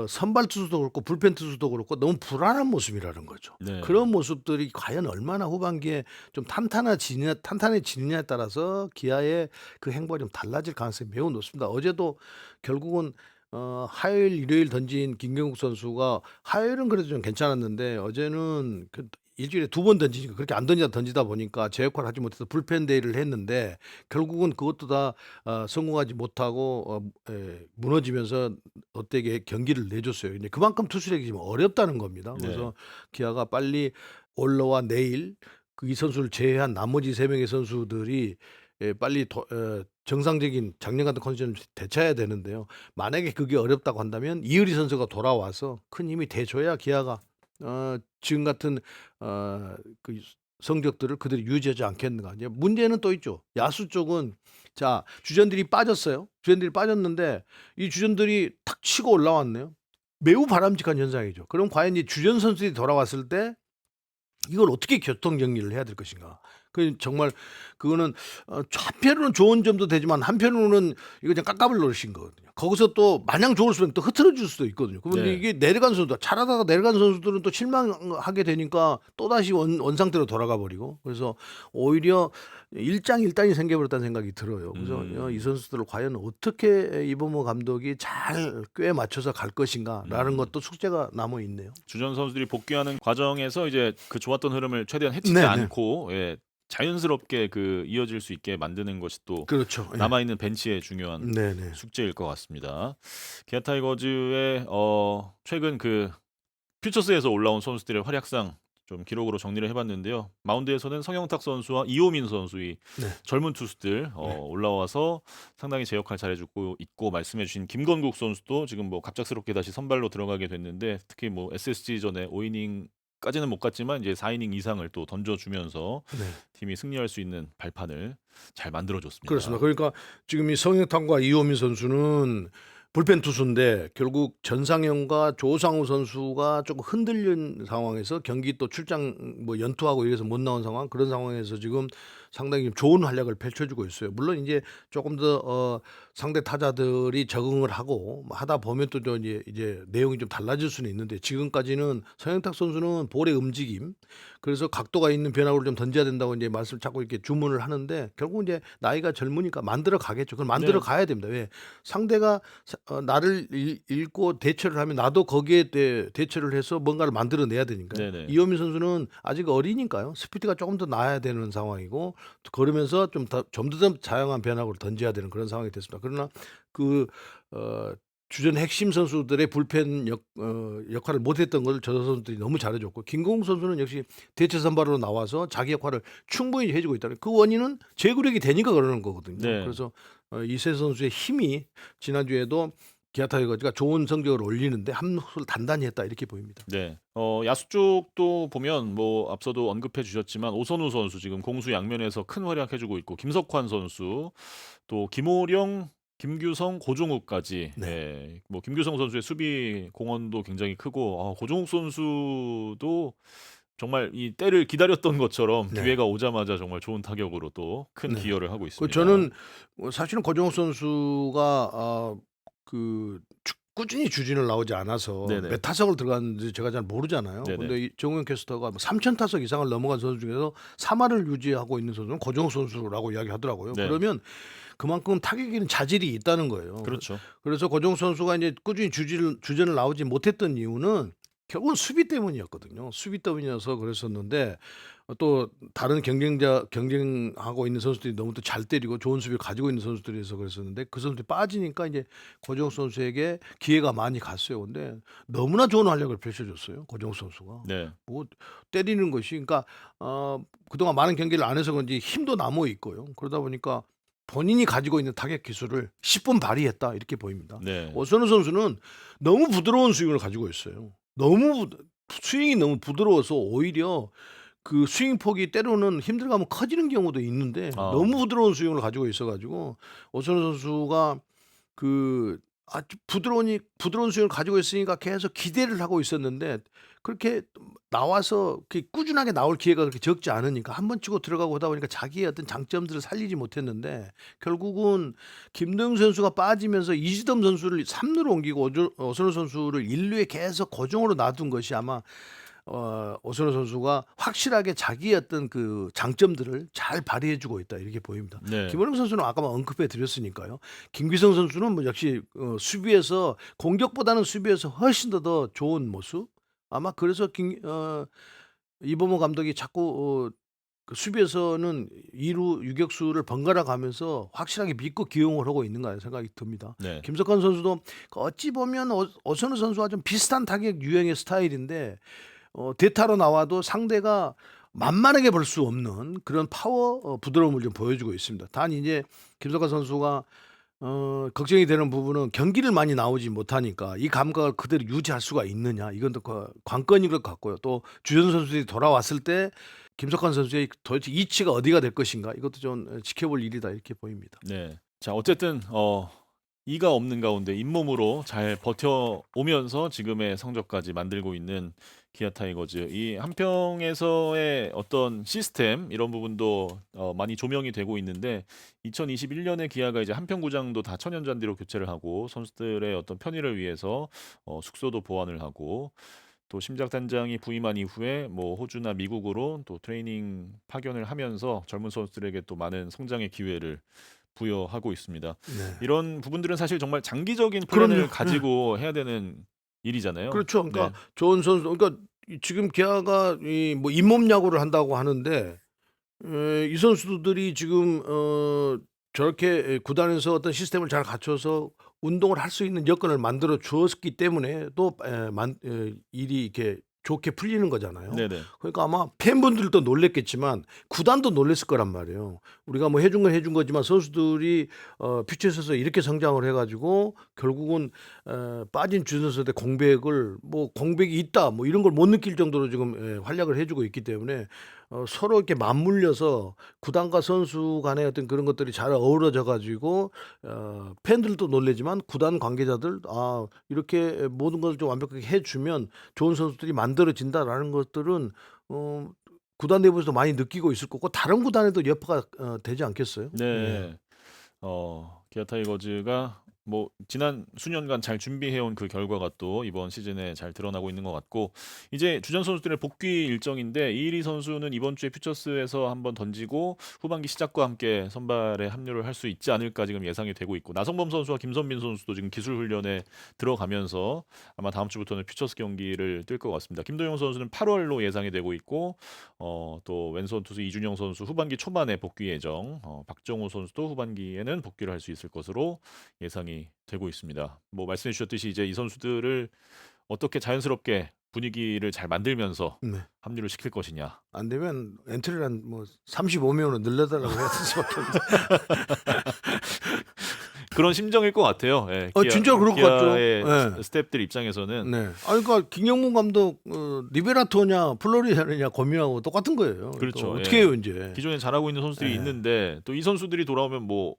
Speaker 1: 선발 투수도 그렇고 불펜 투수도 그렇고 너무 불안한 모습이라는 거죠.
Speaker 2: 네.
Speaker 1: 그런 모습들이 과연 얼마나 후반기에 좀 탄탄해지느냐에 따라서 기아의 그 행보가 좀 달라질 가능성이 매우 높습니다. 어제도 결국은 화요일, 일요일 던진 김경국 선수가 화요일은 그래도 좀 괜찮았는데 어제는 일주일에 2번 던지니까 그렇게 안 던지다 보니까 제 역할을 하지 못해서 불펜 데이를 했는데 결국은 그것도 다 성공하지 못하고 무너지면서 롯데에게 경기를 내줬어요. 이제 그만큼 투수력이 지금 어렵다는 겁니다.
Speaker 2: 네.
Speaker 1: 그래서 기아가 빨리 올러와 내일 그 이 선수를 제외한 나머지 3명의 선수들이 빨리 정상적인 작년 같은 컨디션을 되찾아야 되는데요. 만약에 그게 어렵다고 한다면 이의리 선수가 돌아와서 큰 힘이 돼줘야 기아가 지금 같은 그 성적들을 그들이 유지하지 않겠는가. 이제 문제는 또 있죠. 야수 쪽은 자 주전들이 빠졌어요. 주전들이 빠졌는데 이 주전들이 탁 치고 올라왔네요. 매우 바람직한 현상이죠. 그럼 과연 이 주전 선수들이 돌아왔을 때 이걸 어떻게 교통 정리를 해야 될 것인가. 그 정말 그거는 한편으로는 좋은 점도 되지만 한편으로는 이거 그냥 깝깝을 노리신 거거든요. 거기서 또 마냥 좋을 수는 또 흐트러질 수도 있거든요. 그런데
Speaker 2: 네.
Speaker 1: 이게 내려간 선수들 잘하다가 내려간 선수들은 또 실망하게 되니까 또 다시 원 상태로 돌아가 버리고 그래서 오히려 일장일단이 생겨버렸다는 생각이 들어요. 그래서 이 선수들을 과연 어떻게 이범호 감독이 잘 꽤 맞춰서 갈 것인가라는 것도 숙제가 남아 있네요.
Speaker 2: 주전 선수들이 복귀하는 과정에서 이제 그 좋았던 흐름을 최대한 해치지
Speaker 1: 네네.
Speaker 2: 않고 자연스럽게 그 이어질 수 있게 만드는 것이 또
Speaker 1: 그렇죠. 예.
Speaker 2: 남아 있는 벤치의 중요한
Speaker 1: 네네.
Speaker 2: 숙제일 것 같습니다. 기아 타이거즈의 최근 그 퓨처스에서 올라온 선수들의 활약상 좀 기록으로 정리를 해봤는데요. 마운드에서는 성영탁 선수와 이호민 선수 이
Speaker 1: 네.
Speaker 2: 젊은 투수들
Speaker 1: 네.
Speaker 2: 올라와서 상당히 제 역할 잘해주고 있고 말씀해주신 김건국 선수도 지금 뭐 갑작스럽게 다시 선발로 들어가게 됐는데 특히 뭐 SSG 전에 5이닝까지는 못 갔지만 이제 4이닝 이상을 또 던져주면서
Speaker 1: 네.
Speaker 2: 팀이 승리할 수 있는 발판을 잘
Speaker 1: 그렇습니다.
Speaker 2: 만들어줬습니다.
Speaker 1: 그러니까 지금 이 성형탕과 이호민 선수는 불펜 투수인데 결국 전상현과 조상우 선수가 조금 흔들린 상황에서 경기 또 출장 뭐 연투하고 이래서 못 나온 상황 그런 상황에서 지금 상당히 좋은 활약을 펼쳐주고 있어요. 물론 이제 조금 더 상대 타자들이 적응을 하고 뭐 하다 보면 또 이제 내용이 좀 달라질 수는 있는데 지금까지는 성형탁 선수는 볼의 움직임 그래서 각도가 있는 변화구를 좀 던져야 된다고 이제 말씀을 자꾸 이렇게 주문을 하는데 결국 이제 나이가 젊으니까 만들어 가겠죠. 그걸 만들어
Speaker 2: 네.
Speaker 1: 가야 됩니다. 왜? 상대가 나를 읽고 대처를 하면 나도 거기에 대처를 해서 뭔가를 만들어내야 되니까요.
Speaker 2: 네네.
Speaker 1: 이호민 선수는 아직 어리니까요. 스피드가 조금 더 나아야 되는 상황이고 그러면서 좀 더 다양한 변화구를 던져야 되는 그런 상황이 됐습니다. 그러나 그 주전 핵심 선수들의 불펜 역할을 못했던 걸 저 선수들이 너무 잘해줬고 김공욱 선수는 역시 대체 선발로 나와서 자기 역할을 충분히 해주고 있다. 그 원인은 제구력이 되니까 그러는 거거든요.
Speaker 2: 네.
Speaker 1: 그래서 이세 선수의 힘이 지난주에도 기아 타이거즈가 좋은 성적을 올리는데 한몫을 단단히 했다 이렇게 보입니다.
Speaker 2: 네. 야수 쪽도 보면 뭐 앞서도 언급해 주셨지만 오선우 선수 지금 공수 양면에서 큰 활약해 주고 있고 김석환 선수 또 김호령, 김규성, 고종욱까지
Speaker 1: 네.
Speaker 2: 예. 뭐 김규성 선수의 수비 공헌도 굉장히 크고 고종욱 선수도 정말 이 때를 기다렸던 것처럼
Speaker 1: 네.
Speaker 2: 기회가 오자마자 정말 좋은 타격으로 또 큰
Speaker 1: 네.
Speaker 2: 기여를 하고
Speaker 1: 그
Speaker 2: 있습니다.
Speaker 1: 저는 사실은 고종욱 선수가 그 꾸준히 주진을 나오지 않아서
Speaker 2: 네네.
Speaker 1: 몇 타석을 들어갔는지 제가 잘 모르잖아요.
Speaker 2: 네네.
Speaker 1: 근데 정우영 캐스터가 3천 타석 이상을 넘어간 선수 중에서 3할을 유지하고 있는 선수는 고종욱 선수라고 이야기하더라고요.
Speaker 2: 네.
Speaker 1: 그러면 그만큼 타격에는 자질이 있다는 거예요.
Speaker 2: 그렇죠.
Speaker 1: 그래서 고종욱 선수가 이제 꾸준히 주전을 나오지 못했던 이유는 결국은 수비 때문이었거든요. 수비 때문이어서 그랬었는데 또 다른 경쟁하고 있는 선수들이 너무 또 잘 때리고 좋은 수비를 가지고 있는 선수들이어서 그랬었는데 그 선수들이 빠지니까 이제 고종욱 선수에게 기회가 많이 갔어요. 근데 너무나 좋은 활약을 펼쳐줬어요. 고종욱 선수가.
Speaker 2: 네.
Speaker 1: 뭐 때리는 것이 그러니까 그동안 많은 경기를 안 해서 그런지 힘도 남아 있고요. 그러다 보니까 본인이 가지고 있는 타격 기술을 10분 발휘했다 이렇게 보입니다.
Speaker 2: 네.
Speaker 1: 오선우 선수는 너무 부드러운 스윙을 가지고 있어요. 스윙이 너무 부드러워서 오히려 그 스윙 폭이 때로는 힘들어가면 커지는 경우도 있는데 너무 부드러운 스윙을 가지고 있어가지고 오선우 선수가 그 아주 부드러운 스윙을 가지고 있으니까 계속 기대를 하고 있었는데 그렇게 나와서 꾸준하게 나올 기회가 그렇게 적지 않으니까 한 번 치고 들어가고 하다 보니까 자기의 어떤 장점들을 살리지 못했는데 결국은 김도영 선수가 빠지면서 이지덤 선수를 3루로 옮기고 오선호 선수를 1루에 계속 고정으로 놔둔 것이 아마 오선호 선수가 확실하게 자기의 어떤 그 장점들을 잘 발휘해주고 있다 이렇게 보입니다.
Speaker 2: 네.
Speaker 1: 김원영 선수는 아까 언급해 드렸으니까요. 김기성 선수는 뭐 역시 수비에서 공격보다는 수비에서 훨씬 더 좋은 모습. 아마 그래서 이범호 감독이 자꾸 그 수비에서는 2루 유격수를 번갈아 가면서 확실하게 믿고 기용을 하고 있는 가 생각이 듭니다.
Speaker 2: 네.
Speaker 1: 김석환 선수도 어찌 보면 오선우 선수와 좀 비슷한 타격 유형의 스타일인데 대타로 나와도 상대가 만만하게 볼 수 없는 그런 파워 부드러움을 좀 보여주고 있습니다. 단 이제 김석환 선수가 걱정이 되는 부분은 경기를 많이 나오지 못하니까 이 감각을 그대로 유지할 수가 있느냐 이건 또 관건인 것 같고요. 또 주전 선수들이 돌아왔을 때 김석환 선수의 도대체 이치가 어디가 될 것인가 이것도 좀 지켜볼 일이다 이렇게 보입니다.
Speaker 2: 네. 자, 어쨌든 이가 없는 가운데 잇몸으로 잘 버텨오면서 지금의 성적까지 만들고 있는 기아 타이거즈. 이 한평에서의 어떤 시스템 이런 부분도 많이 조명이 되고 있는데 2021년에 기아가 이제 한평구장도 다 천연잔디로 교체를 하고 선수들의 어떤 편의를 위해서 숙소도 보완을 하고 또 심작 단장이 부임한 이후에 뭐 호주나 미국으로 또 트레이닝 파견을 하면서 젊은 선수들에게 또 많은 성장의 기회를 부여하고 있습니다.
Speaker 1: 네.
Speaker 2: 이런 부분들은 사실 정말 장기적인 플랜을
Speaker 1: 그럼요.
Speaker 2: 가지고 해야 되는 일이잖아요.
Speaker 1: 그렇죠. 그러니까
Speaker 2: 네.
Speaker 1: 좋은 선수 그러니까 지금 기아가 뭐 잇몸 야구를 한다고 하는데 이 선수들이 지금 저렇게 구단에서 어떤 시스템을 잘 갖춰서 운동을 할 수 있는 여건을 만들어 주었기 때문에 또 일이 이렇게 좋게 풀리는 거잖아요.
Speaker 2: 네네.
Speaker 1: 그러니까 아마 팬분들도 놀랐겠지만 구단도 놀랐을 거란 말이에요. 우리가 뭐 해준 건 해준 거지만 선수들이 퓨처스에서 이렇게 성장을 해 가지고 결국은 빠진 주전 선수들의 공백을 뭐 공백이 있다 뭐 이런 걸 못 느낄 정도로 지금 활약을 해 주고 있기 때문에 서로 이렇게 맞물려서 구단과 선수 간의 어떤 그런 것들이 잘 어우러져 가지고 팬들도 놀라지만 구단 관계자들 '아 이렇게 모든 걸 좀 완벽하게 해 주면 좋은 선수들이 만들어진다.'라는 것들은 어 구단 내부에서도 많이 느끼고 있을 거고 다른 구단에도 여파가 되지 않겠어요? 예.
Speaker 2: 네. 기아 타이거즈가 뭐 지난 수년간 잘 준비해 온 그 결과가 또 이번 시즌에 잘 드러나고 있는 것 같고 이제 주전 선수들의 복귀 일정인데 이일이 선수는 이번 주에 퓨처스에서 한번 던지고 후반기 시작과 함께 선발에 합류를 할 수 있지 않을까 지금 예상이 되고 있고 나성범 선수와 김선민 선수도 지금 기술 훈련에 들어가면서 아마 다음 주부터는 퓨처스 경기를 뛸 것 같습니다. 김도영 선수는 8월로 예상이 되고 있고 또 왼손 투수 이준영 선수 후반기 초반에 복귀 예정, 박정우 선수도 후반기에는 복귀를 할 수 있을 것으로 예상이 되고 있습니다. 뭐 말씀해 주셨듯이 이제 이 선수들을 어떻게 자연스럽게 분위기를 잘 만들면서
Speaker 1: 네.
Speaker 2: 합류를 시킬 것이냐.
Speaker 1: 안 되면 엔트리를 한 뭐 35 명으로 늘려 달라고 해야 될 수밖에 없는데.
Speaker 2: 그런 심정일 것 같아요. 예,
Speaker 1: 진짜 그럴 것 같죠.
Speaker 2: 기아의
Speaker 1: 예.
Speaker 2: 스태프들 입장에서는
Speaker 1: 네. 그러니까 김경문 감독 리베라토냐 플로리아느냐 고민하고 똑같은 거예요. 또
Speaker 2: 그렇죠.
Speaker 1: 어떻게
Speaker 2: 예.
Speaker 1: 해요 인제.
Speaker 2: 기존에 잘하고 있는 선수들이
Speaker 1: 예.
Speaker 2: 있는데 또 이 선수들이 돌아오면 뭐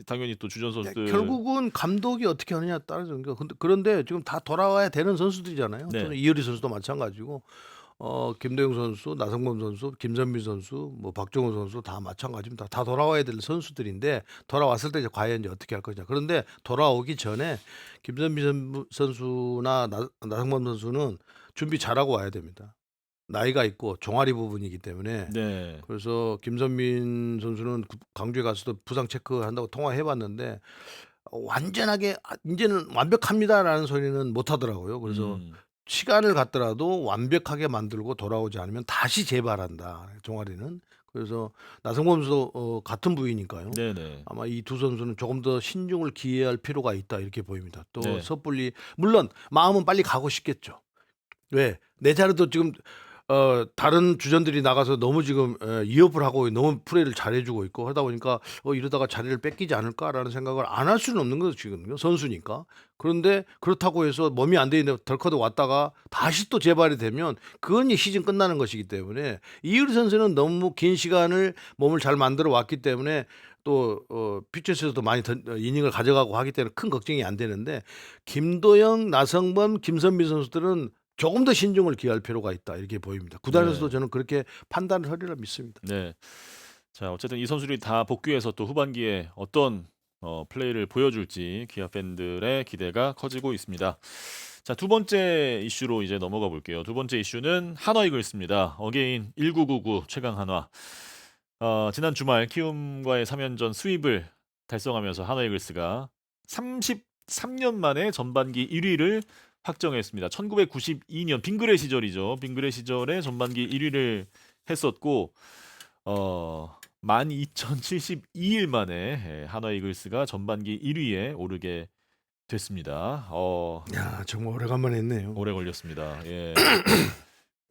Speaker 2: 당연히 또 주전
Speaker 1: 네,
Speaker 2: 선수들
Speaker 1: 결국은 감독이 어떻게 하느냐에 따라서 그런데 지금 다 돌아와야 되는 선수들이잖아요.
Speaker 2: 네.
Speaker 1: 또는 이효리 선수도 마찬가지고 김도영 선수, 나성범 선수, 김선민 선수, 뭐 박정우 선수 다 마찬가지입니다. 다 돌아와야 될 선수들인데 돌아왔을 때 이제 과연 이제 어떻게 할 거냐. 그런데 돌아오기 전에 김선민 선수나 나성범 선수는 준비 잘하고 와야 됩니다. 나이가 있고 종아리 부분이기 때문에
Speaker 2: 네.
Speaker 1: 그래서 김선민 선수는 광주에 가서도 부상 체크한다고 통화해 봤는데 완전하게 인제는 완벽합니다라는 소리는 못 하더라고요. 그래서
Speaker 2: 음.
Speaker 1: 시간을 갖더라도 완벽하게 만들고 돌아오지 않으면 다시 재발한다, 종아리는. 그래서 나성범 선수도 같은 부위니까요.
Speaker 2: 네네.
Speaker 1: 아마 이 두 선수는 조금 더 신중을 기해야 할 필요가 있다 이렇게 보입니다. 또
Speaker 2: 네.
Speaker 1: 섣불리 물론 마음은 빨리 가고 싶겠죠. 왜? 내 자리도 지금 다른 주전들이 나가서 너무 지금 이업을 하고 너무 플레이를 잘해 주고 있고 하다 보니까 '이러다가 자리를 뺏기지 않을까.'라는 생각을 안 할 수는 없는 거죠 지금요. 선수니까. 그런데 그렇다고 해서 몸이 안 돼 있는데 덜커덕 왔다가 다시 또 재발이 되면 그건 이 시즌 끝나는 것이기 때문에 이유리 선수는 너무 긴 시간을 몸을 잘 만들어 왔기 때문에 또 퓨처스에서도 많이 이닝을 가져가고 하기 때문에 큰 걱정이 안 되는데 김도영, 나성범, 김선민 선수들은 조금 더 신중을 기할 필요가 있다 이렇게 보입니다. 구단에서도
Speaker 2: 네.
Speaker 1: 저는 그렇게 판단을 하리라 믿습니다.
Speaker 2: 네. 자, 어쨌든 이 선수들이 다 복귀해서 또 후반기에 어떤 플레이를 보여줄지 기아 팬들의 기대가 커지고 있습니다. 자, 두 번째 이슈로 이제 넘어가 볼게요. 두 번째 이슈는 한화 이글스입니다. 어게인 1999 최강 한화. 지난 주말 키움과의 3연전 스윕을 달성하면서 한화 이글스가 33년 만에 전반기 1위를 확정했습니다. 1992년 빙그레 시절이죠. 빙그레 시절에 전반기 1위를 했었고 12,072일 만에 한화 이글스가 전반기 1위에 오르게 됐습니다.
Speaker 1: 야 정말 오래간만에 했네요.
Speaker 2: 오래 걸렸습니다. 예.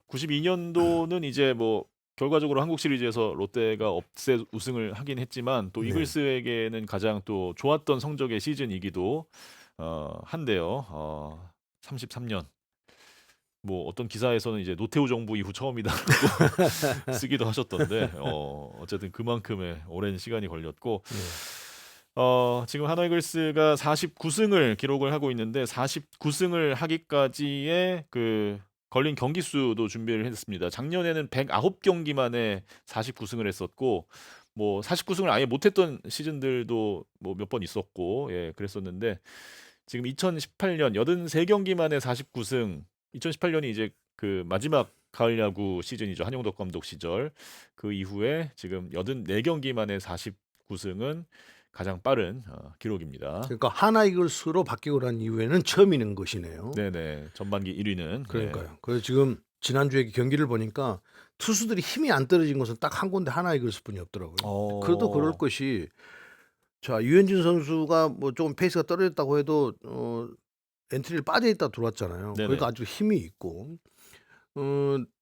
Speaker 2: 92년도는 이제 뭐 결과적으로 한국 시리즈에서 롯데가 업셋 우승을 하긴 했지만 또
Speaker 1: 네.
Speaker 2: 이글스에게는 가장 또 좋았던 성적의 시즌이기도 한데요. 33년. 뭐 어떤 기사에서는 이제 노태우 정부 이후 처음이다라고 쓰기도 하셨던데 어쨌든 그만큼의 오랜 시간이 걸렸고
Speaker 1: 네.
Speaker 2: 지금 한화 이글스가 49승을 기록을 하고 있는데 49승을 하기까지의 그 걸린 경기 수도 준비를 했습니다. 작년에는 109경기 만에 49승을 했었고 뭐 49승을 아예 못했던 시즌들도 뭐 몇 번 있었고 예 그랬었는데 지금 2018년 83경기 만에 49승 2018년이 이제 그 마지막 가을 야구 시즌이죠. 한용덕 감독 시절. 그 이후에 지금 84경기 만에 49승은 가장 빠른 기록입니다.
Speaker 1: 그러니까 하나 이글스로 바뀌고 난 이후에는 처음 있는 것이네요.
Speaker 2: 네네. 전반기 1위는
Speaker 1: 그러니까요. 그래서 지금 지난주에 경기를 보니까 투수들이 힘이 안 떨어진 것은 딱 한 군데 하나이글스뿐이 없더라고요. 그래도 그럴
Speaker 2: 어.
Speaker 1: 것이 자 유현진 선수가 뭐 조금 페이스가 떨어졌다고 해도 엔트리를 빠져 있다 들어왔잖아요.
Speaker 2: 네네.
Speaker 1: 그러니까 아주 힘이 있고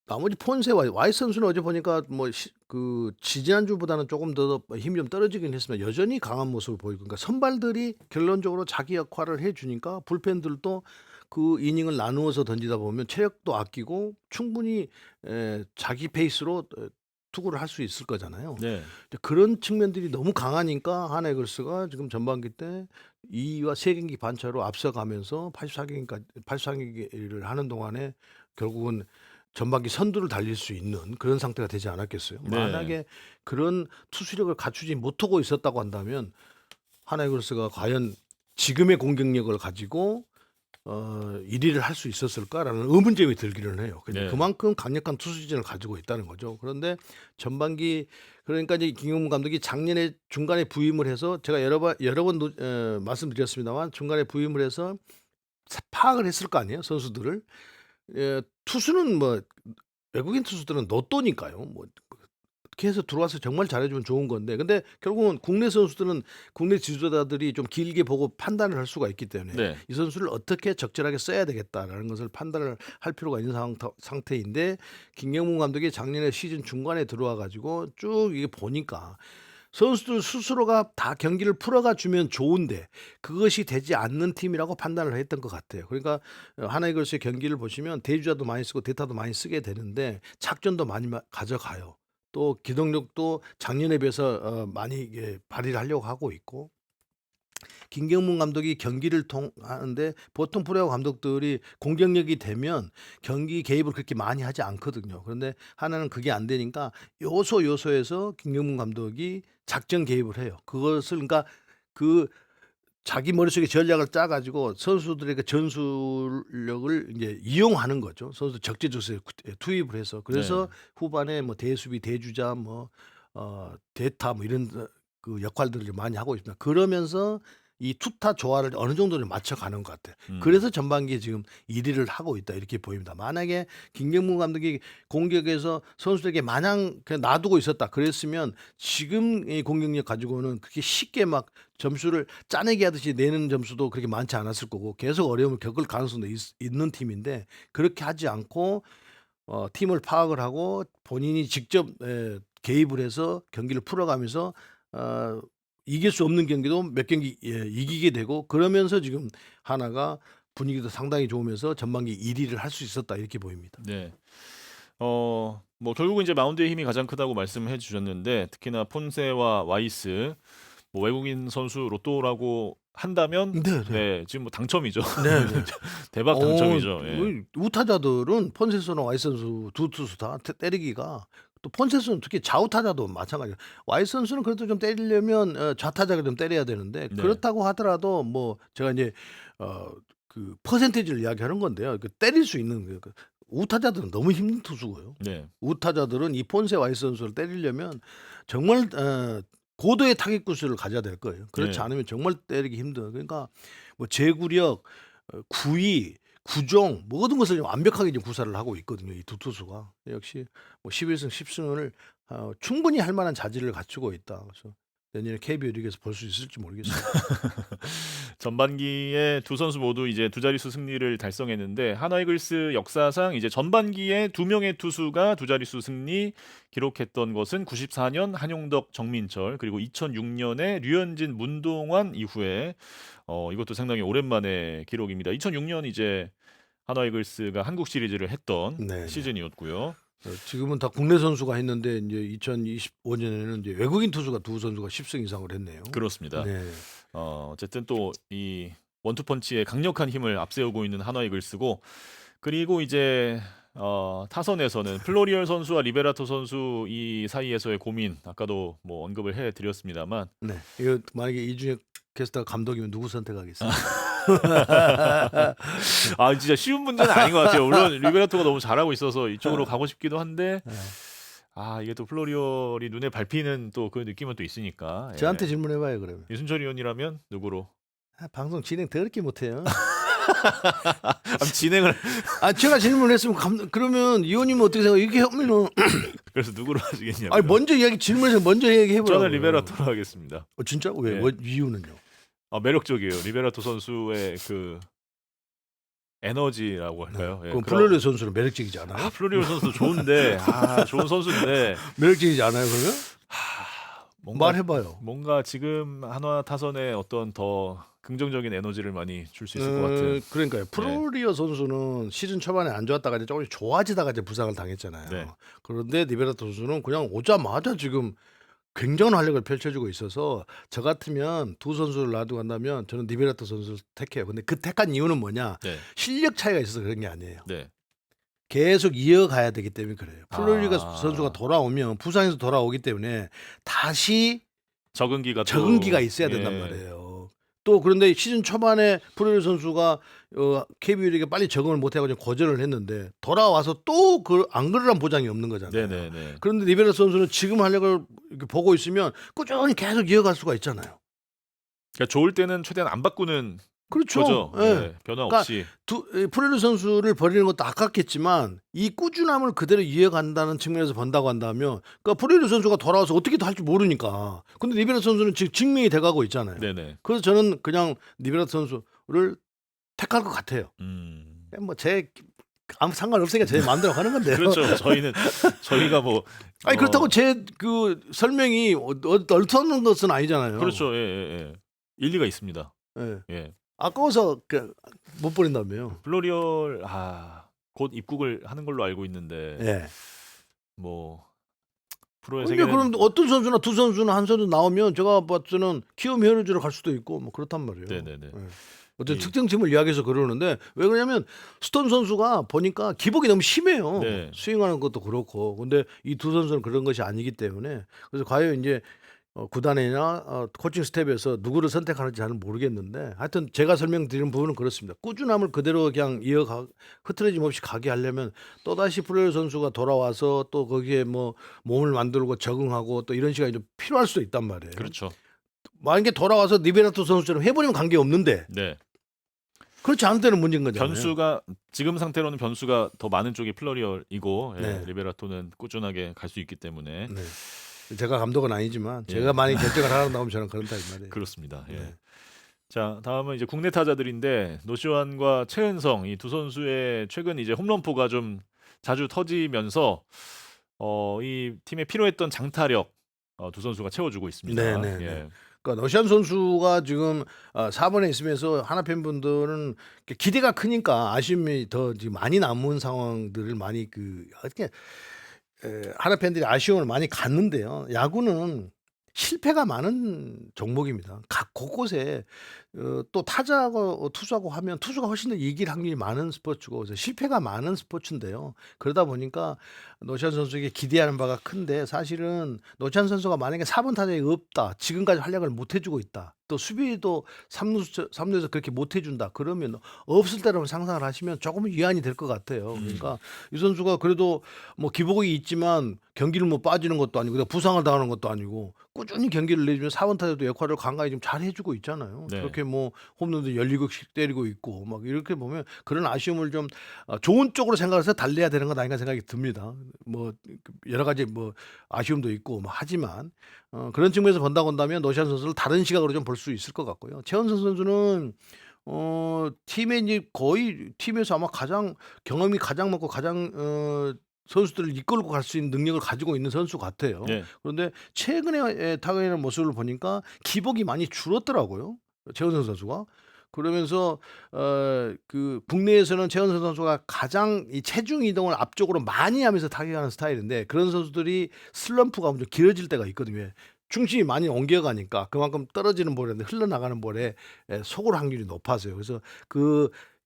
Speaker 1: 나머지 폰세와 와이스 선수는 어제 보니까 뭐 그 지지난주보다는 조금 더 힘이 좀 떨어지긴 했지만 여전히 강한 모습을 보이고 그러니까 선발들이 결론적으로 자기 역할을 해 주니까 불펜들도 그 이닝을 나누어서 던지다 보면 체력도 아끼고 충분히 자기 페이스로 투구를 할 수 있을 거잖아요.
Speaker 2: 네.
Speaker 1: 근데 그런 측면들이 너무 강하니까 하나이글스가 지금 전반기 때 2위와 3경기 반 차로 앞서가면서 84경기까지 84경기를 하는 동안에 결국은 전반기 선두를 달릴 수 있는 그런 상태가 되지 않았겠어요.
Speaker 2: 네.
Speaker 1: 만약에 그런 투수력을 갖추지 못하고 있었다고 한다면 하나이글스가 과연 지금의 공격력을 가지고 1위를 할 수 있었을까라는 의문점이 들기는 해요.
Speaker 2: 네.
Speaker 1: 그만큼 강력한 투수진을 가지고 있다는 거죠. 그런데 전반기 그러니까 이제 김경문 감독이 작년에 중간에 부임을 해서 제가 여러 번 말씀드렸습니다만 중간에 부임을 해서 파악을 했을 거 아니에요, 선수들을. 투수는 뭐 외국인 투수들은 노또니까요. 뭐 그렇게 해서 들어와서 정말 잘해주면 좋은 건데, 근데 결국은 국내 선수들은 국내 지도자들이 좀 길게 보고 판단을 할 수가 있기 때문에
Speaker 2: 네.
Speaker 1: 이 선수를 어떻게 적절하게 써야 되겠다라는 것을 판단을 할 필요가 있는 상태인데 김경문 감독이 작년에 시즌 중간에 들어와 가지고 쭉 이게 보니까 선수들 스스로가 다 경기를 풀어가 주면 좋은데 그것이 되지 않는 팀이라고 판단을 했던 것 같아요. 그러니까 하나이글스의 경기를 보시면 대주자도 많이 쓰고 대타도 많이 쓰게 되는데 착전도 많이 가져가요. 또 기동력도 작년에 비해서 많이 이게 발휘를 하려고 하고 있고 김경문 감독이 경기를 하는데 보통 프로야구 감독들이 공격력이 되면 경기 개입을 그렇게 많이 하지 않거든요. 그런데 하나는 그게 안 되니까 요소에서 김경문 감독이 작전 개입을 해요. 그것을 그러니까 그 자기 머릿속에 전략을 짜 가지고 선수들의 그 전술력을 이제 이용하는 거죠. 선수 적재적소에 투입을 해서. 그래서
Speaker 2: 네.
Speaker 1: 후반에 뭐 대수비, 대주자 대타 뭐 이런 그 역할들을 좀 많이 하고 있습니다. 그러면서 이 투타 조화를 어느 정도는 맞춰가는 것 같아요. 그래서 전반기에 지금 1 위를 하고 있다 이렇게 보입니다. 만약에 김경문 감독이 공격에서 선수들에게 마냥 그냥 놔두고 있었다 그랬으면 지금 이 공격력 가지고는 그렇게 쉽게 막 점수를 짜내기 하듯이 내는 점수도 그렇게 많지 않았을 거고 계속 어려움을 겪을 가능성도 있는 팀인데 그렇게 하지 않고 팀을 파악을 하고 본인이 직접 개입을 해서 경기를 풀어가면서 어 이길 수 없는 경기도 몇 경기 이기게 되고 그러면서 지금 하나가 분위기도 상당히 좋으면서 전반기 1 위를 할 수 있었다 이렇게 보입니다.
Speaker 2: 네. 뭐 결국은 이제 마운드의 힘이 가장 크다고 말씀해 주셨는데 특히나 폰세와 와이스 뭐 외국인 선수 로또라고 한다면
Speaker 1: 네네.
Speaker 2: 네 지금 뭐 당첨이죠.
Speaker 1: 네네.
Speaker 2: 대박 당첨이죠. 예.
Speaker 1: 우타자들은 폰세스나 와이스 선수 두 투수 다 때리기가 또 폰세스는 특히 좌우타자도 마찬가지예요. 와이스 선수는 그래도 좀 때리려면 좌타자가 좀 때려야 되는데
Speaker 2: 네.
Speaker 1: 그렇다고 하더라도 뭐 제가 이제 그 퍼센티지를 이야기하는 건데요. 그 때릴 수 있는 우타자들은 너무 힘든 투수고요.
Speaker 2: 네.
Speaker 1: 우타자들은 이 폰세 와이스 선수를 때리려면 정말 고도의 타격 구술을 가져야 될 거예요. 그렇지
Speaker 2: 네.
Speaker 1: 않으면 정말 때리기 힘든. 그러니까 뭐 제구력, 구위, 구종 모든 것을 완벽하게 지금 구사를 하고 있거든요. 이 두 투수가 역시 뭐 11승 10승을 충분히 할 만한 자질을 갖추고 있다. 그래서 내년에 KBO 리그에서 볼 수 있을지 모르겠습니다.
Speaker 2: 전반기에 두 선수 모두 이제 두 자릿수 승리를 달성했는데 하나이글스 역사상 이제 전반기에 두 명의 투수가 두 자릿수 승리 기록했던 것은 94년 한용덕, 정민철 그리고 2006년에 류현진, 문동환 이후에 이것도 상당히 오랜만의 기록입니다. 2006년 이제 하나이글스가 한국 시리즈를 했던
Speaker 1: 네네.
Speaker 2: 시즌이었고요.
Speaker 1: 지금은 다 국내 선수가 했는데 이제 2025년에는 이제 외국인 투수가 두 선수가 10승 이상을 했네요.
Speaker 2: 그렇습니다.
Speaker 1: 네.
Speaker 2: 어쨌든 또 이 원투펀치의 강력한 힘을 앞세우고 있는 하나이글스고 그리고 이제 타선에서는 플로리얼 선수와 리베라토 선수 이 사이에서의 고민 아까도 뭐 언급을 해드렸습니다만
Speaker 1: 네. 이거 만약에 이중혁 캐스터가 감독이면 누구 선택하겠어요?
Speaker 2: 아 진짜 쉬운 문제는 아닌 것 같아요. 물론 리베라토가 너무 잘하고 있어서 이쪽으로 가고 싶기도 한데
Speaker 1: 네.
Speaker 2: 이게 또 플로리얼이 눈에 밟히는 또 그 느낌은 또 있으니까.
Speaker 1: 저한테
Speaker 2: 예.
Speaker 1: 질문해봐요 그러면.
Speaker 2: 유순철 의원이라면 누구로?
Speaker 1: 방송 진행 더럽게 못해요.
Speaker 2: 진행을
Speaker 1: 제가 질문했으면 그러면 의원님은 어떻게 생각해요? 이렇게 하면은
Speaker 2: 그래서 누구로 하시겠냐고요.
Speaker 1: 아니 먼저 질문해서 먼저 얘기해보라고.
Speaker 2: 저는 리베라토로 하겠습니다.
Speaker 1: 진짜? 왜?
Speaker 2: 예.
Speaker 1: 이유는요?
Speaker 2: 매력적이에요. 리베라토 선수의 그 에너지라고 할까요? 예,
Speaker 1: 그럼
Speaker 2: 그런-
Speaker 1: 플로리오 선수는 매력적이지 않아요?
Speaker 2: 플로리오 선수 좋은데 좋은 선수인데
Speaker 1: 매력적이지 않아요 그러면?
Speaker 2: 뭔가
Speaker 1: 말해봐요.
Speaker 2: 뭔가 지금 한화 타선에 어떤 더 긍정적인 에너지를 많이 줄 수 있을 것 같은.
Speaker 1: 그러니까요. 플로리오 선수는 시즌 초반에 안 좋았다가 이제 조금씩 좋아지다가 이제 부상을 당했잖아요.
Speaker 2: 네.
Speaker 1: 그런데 리베라토 선수는 그냥 오자마자 지금 굉장한 활약을 펼쳐주고 있어서 저 같으면 두 선수를 놔두고 간다면 저는 리베라토 선수를 택해요. 근데 그 택한 이유는 뭐냐?
Speaker 2: 네,
Speaker 1: 실력 차이가 있어서 그런 게 아니에요.
Speaker 2: 네,
Speaker 1: 계속 이어가야 되기 때문에 그래요. 플로리오
Speaker 2: 아.
Speaker 1: 선수가 돌아오면 부상에서 돌아오기 때문에 다시
Speaker 2: 적응기가 또-
Speaker 1: 적응기가 있어야 된단
Speaker 2: 예.
Speaker 1: 말이에요. 또 그런데 시즌 초반에 프로리 선수가 KBO에게 빨리 적응을 못해가지고 거절을 했는데 돌아와서 또 안 그러란 보장이 없는 거잖아요.
Speaker 2: 네네네.
Speaker 1: 그런데 리베라 선수는 지금 활약을 이렇게 보고 있으면 꾸준히 계속 이어갈 수가 있잖아요.
Speaker 2: 그러니까 좋을 때는 최대한 안 바꾸는
Speaker 1: 그렇죠.
Speaker 2: 거죠.
Speaker 1: 예.
Speaker 2: 예, 변화
Speaker 1: 그러니까
Speaker 2: 없이.
Speaker 1: 프로리 선수를 버리는 것도 아깝겠지만 이 꾸준함을 그대로 이어간다는 측면에서 본다고 한다면 그러니까 프로리 선수가 돌아와서 어떻게 할 줄 모르니까. 근데 리베라 선수는 지금 증명이 돼가고 있잖아요.
Speaker 2: 네네.
Speaker 1: 그래서 저는 그냥 리베라 선수를 택할 것 같아요. 뭐 제 아무 상관없으니까 제 마음대로 하는 건데요.
Speaker 2: 그렇죠. 저희가 뭐
Speaker 1: 아니 그렇다고 제 그 설명이 얼토하는 것은 아니잖아요.
Speaker 2: 그렇죠. 예, 예, 예. 일리가 있습니다.
Speaker 1: 예.
Speaker 2: 예.
Speaker 1: 아까워서 못 버린다며요.
Speaker 2: 플로리올 곧 입국을 하는 걸로 알고 있는데
Speaker 1: 예.
Speaker 2: 뭐 프로의
Speaker 1: 근데
Speaker 2: 세계는
Speaker 1: 그럼 어떤 선수나 두 선수나 한 선수 나오면 제가 봤을 때는 키움 히어로즈로 갈 수도 있고 뭐 그렇단 말이에요.
Speaker 2: 네네네.
Speaker 1: 예. 어떤
Speaker 2: 이-
Speaker 1: 특정팀을 이야기해서 그러는데 왜 그러냐면 스톤 선수가 보니까 기복이 너무 심해요.
Speaker 2: 네.
Speaker 1: 스윙하는 것도 그렇고. 근데 이 두 선수는 그런 것이 아니기 때문에 그래서 과연 이제 구단이나 코칭 스텝에서 누구를 선택하는지 잘 모르겠는데 하여튼 제가 설명드리는 부분은 그렇습니다. 꾸준함을 그대로 그냥 흐트러짐 없이 가게 하려면 또다시 프로야구 선수가 돌아와서 또 거기에 뭐 몸을 만들고 적응하고 또 이런 시간이 좀 필요할 수도 있단 말이에요.
Speaker 2: 그렇죠.
Speaker 1: 만약에 돌아와서 리베라토 선수처럼 해버리면 관계없는데
Speaker 2: 네.
Speaker 1: 그렇지 않을 때는 문제인 거잖아요.
Speaker 2: 변수가 지금 상태로는 변수가 더 많은 쪽이 플로리올이고
Speaker 1: 네.
Speaker 2: 리베라토는 꾸준하게 갈 수 있기 때문에
Speaker 1: 네. 제가 감독은 아니지만
Speaker 2: 예.
Speaker 1: 제가 만약 결정을 하라고 하면 저는 그런다 이 말이에요.
Speaker 2: 그렇습니다. 예.
Speaker 1: 네.
Speaker 2: 자, 다음은 이제 국내 타자들인데 노시환과 최은성 이 두 선수의 최근 이제 홈런포가 좀 자주 터지면서 이 팀에 필요했던 장타력 두 선수가 채워주고 있습니다.
Speaker 1: 네, 네,
Speaker 2: 예.
Speaker 1: 네. 그러니까 노시안 선수가 지금 4번에 있으면서 하나 팬분들은 기대가 크니까 아쉬움이 더 지금 많이 남은 상황들을 많이 어떻게 하나 팬들이 아쉬움을 많이 갖는데요. 야구는 실패가 많은 종목입니다. 각 곳곳에 또 타자하고 투수하고 하면 투수가 훨씬 더 이길 확률이 많은 스포츠고 그래서 실패가 많은 스포츠인데요. 그러다 보니까 노시안 선수에게 기대하는 바가 큰데 사실은 노시안 선수가 만약에 4번 타자에 없다. 지금까지 활약을 못 해주고 있다. 또 수비도 3루에서 그렇게 못 해준다. 그러면 없을 때라고 상상을 하시면 조금은 위안이 될 것 같아요. 그러니까 이 선수가 그래도 뭐 기복이 있지만 경기를 뭐 빠지는 것도 아니고 부상을 당하는 것도 아니고 꾸준히 경기를 내주면 4번 타자도 역할을 간간히 좀 잘 해주고 있잖아요.
Speaker 2: 네.
Speaker 1: 그렇게 뭐 홈런도 17개씩 때리고 있고 막 이렇게 보면 그런 아쉬움을 좀 좋은 쪽으로 생각해서 달래야 되는 건 아닌가 생각이 듭니다. 뭐 여러 가지 뭐 아쉬움도 있고 뭐 하지만 그런 측면에서 본다고 한다면 노시안 선수를 다른 시각으로 좀 볼 수 있을 것 같고요. 최은선 선수는 팀에 이제 거의 팀에서 아마 경험이 가장 많고 가장 선수들을 이끌고 갈 수 있는 능력을 가지고 있는 선수 같아요.
Speaker 2: 네.
Speaker 1: 그런데 최근에 타격하는 모습을 보니까 기복이 많이 줄었더라고요. 최은선 선수가. 그러면서 그 국내에서는 최은선 선수가 가장 이 체중 이동을 앞쪽으로 많이 하면서 타격하는 스타일인데 그런 선수들이 슬럼프가 좀 길어질 때가 있거든요. 중심이 많이 옮겨가니까 그만큼 떨어지는 볼에 흘러나가는 볼에 속을 확률이 높아서요. 그래서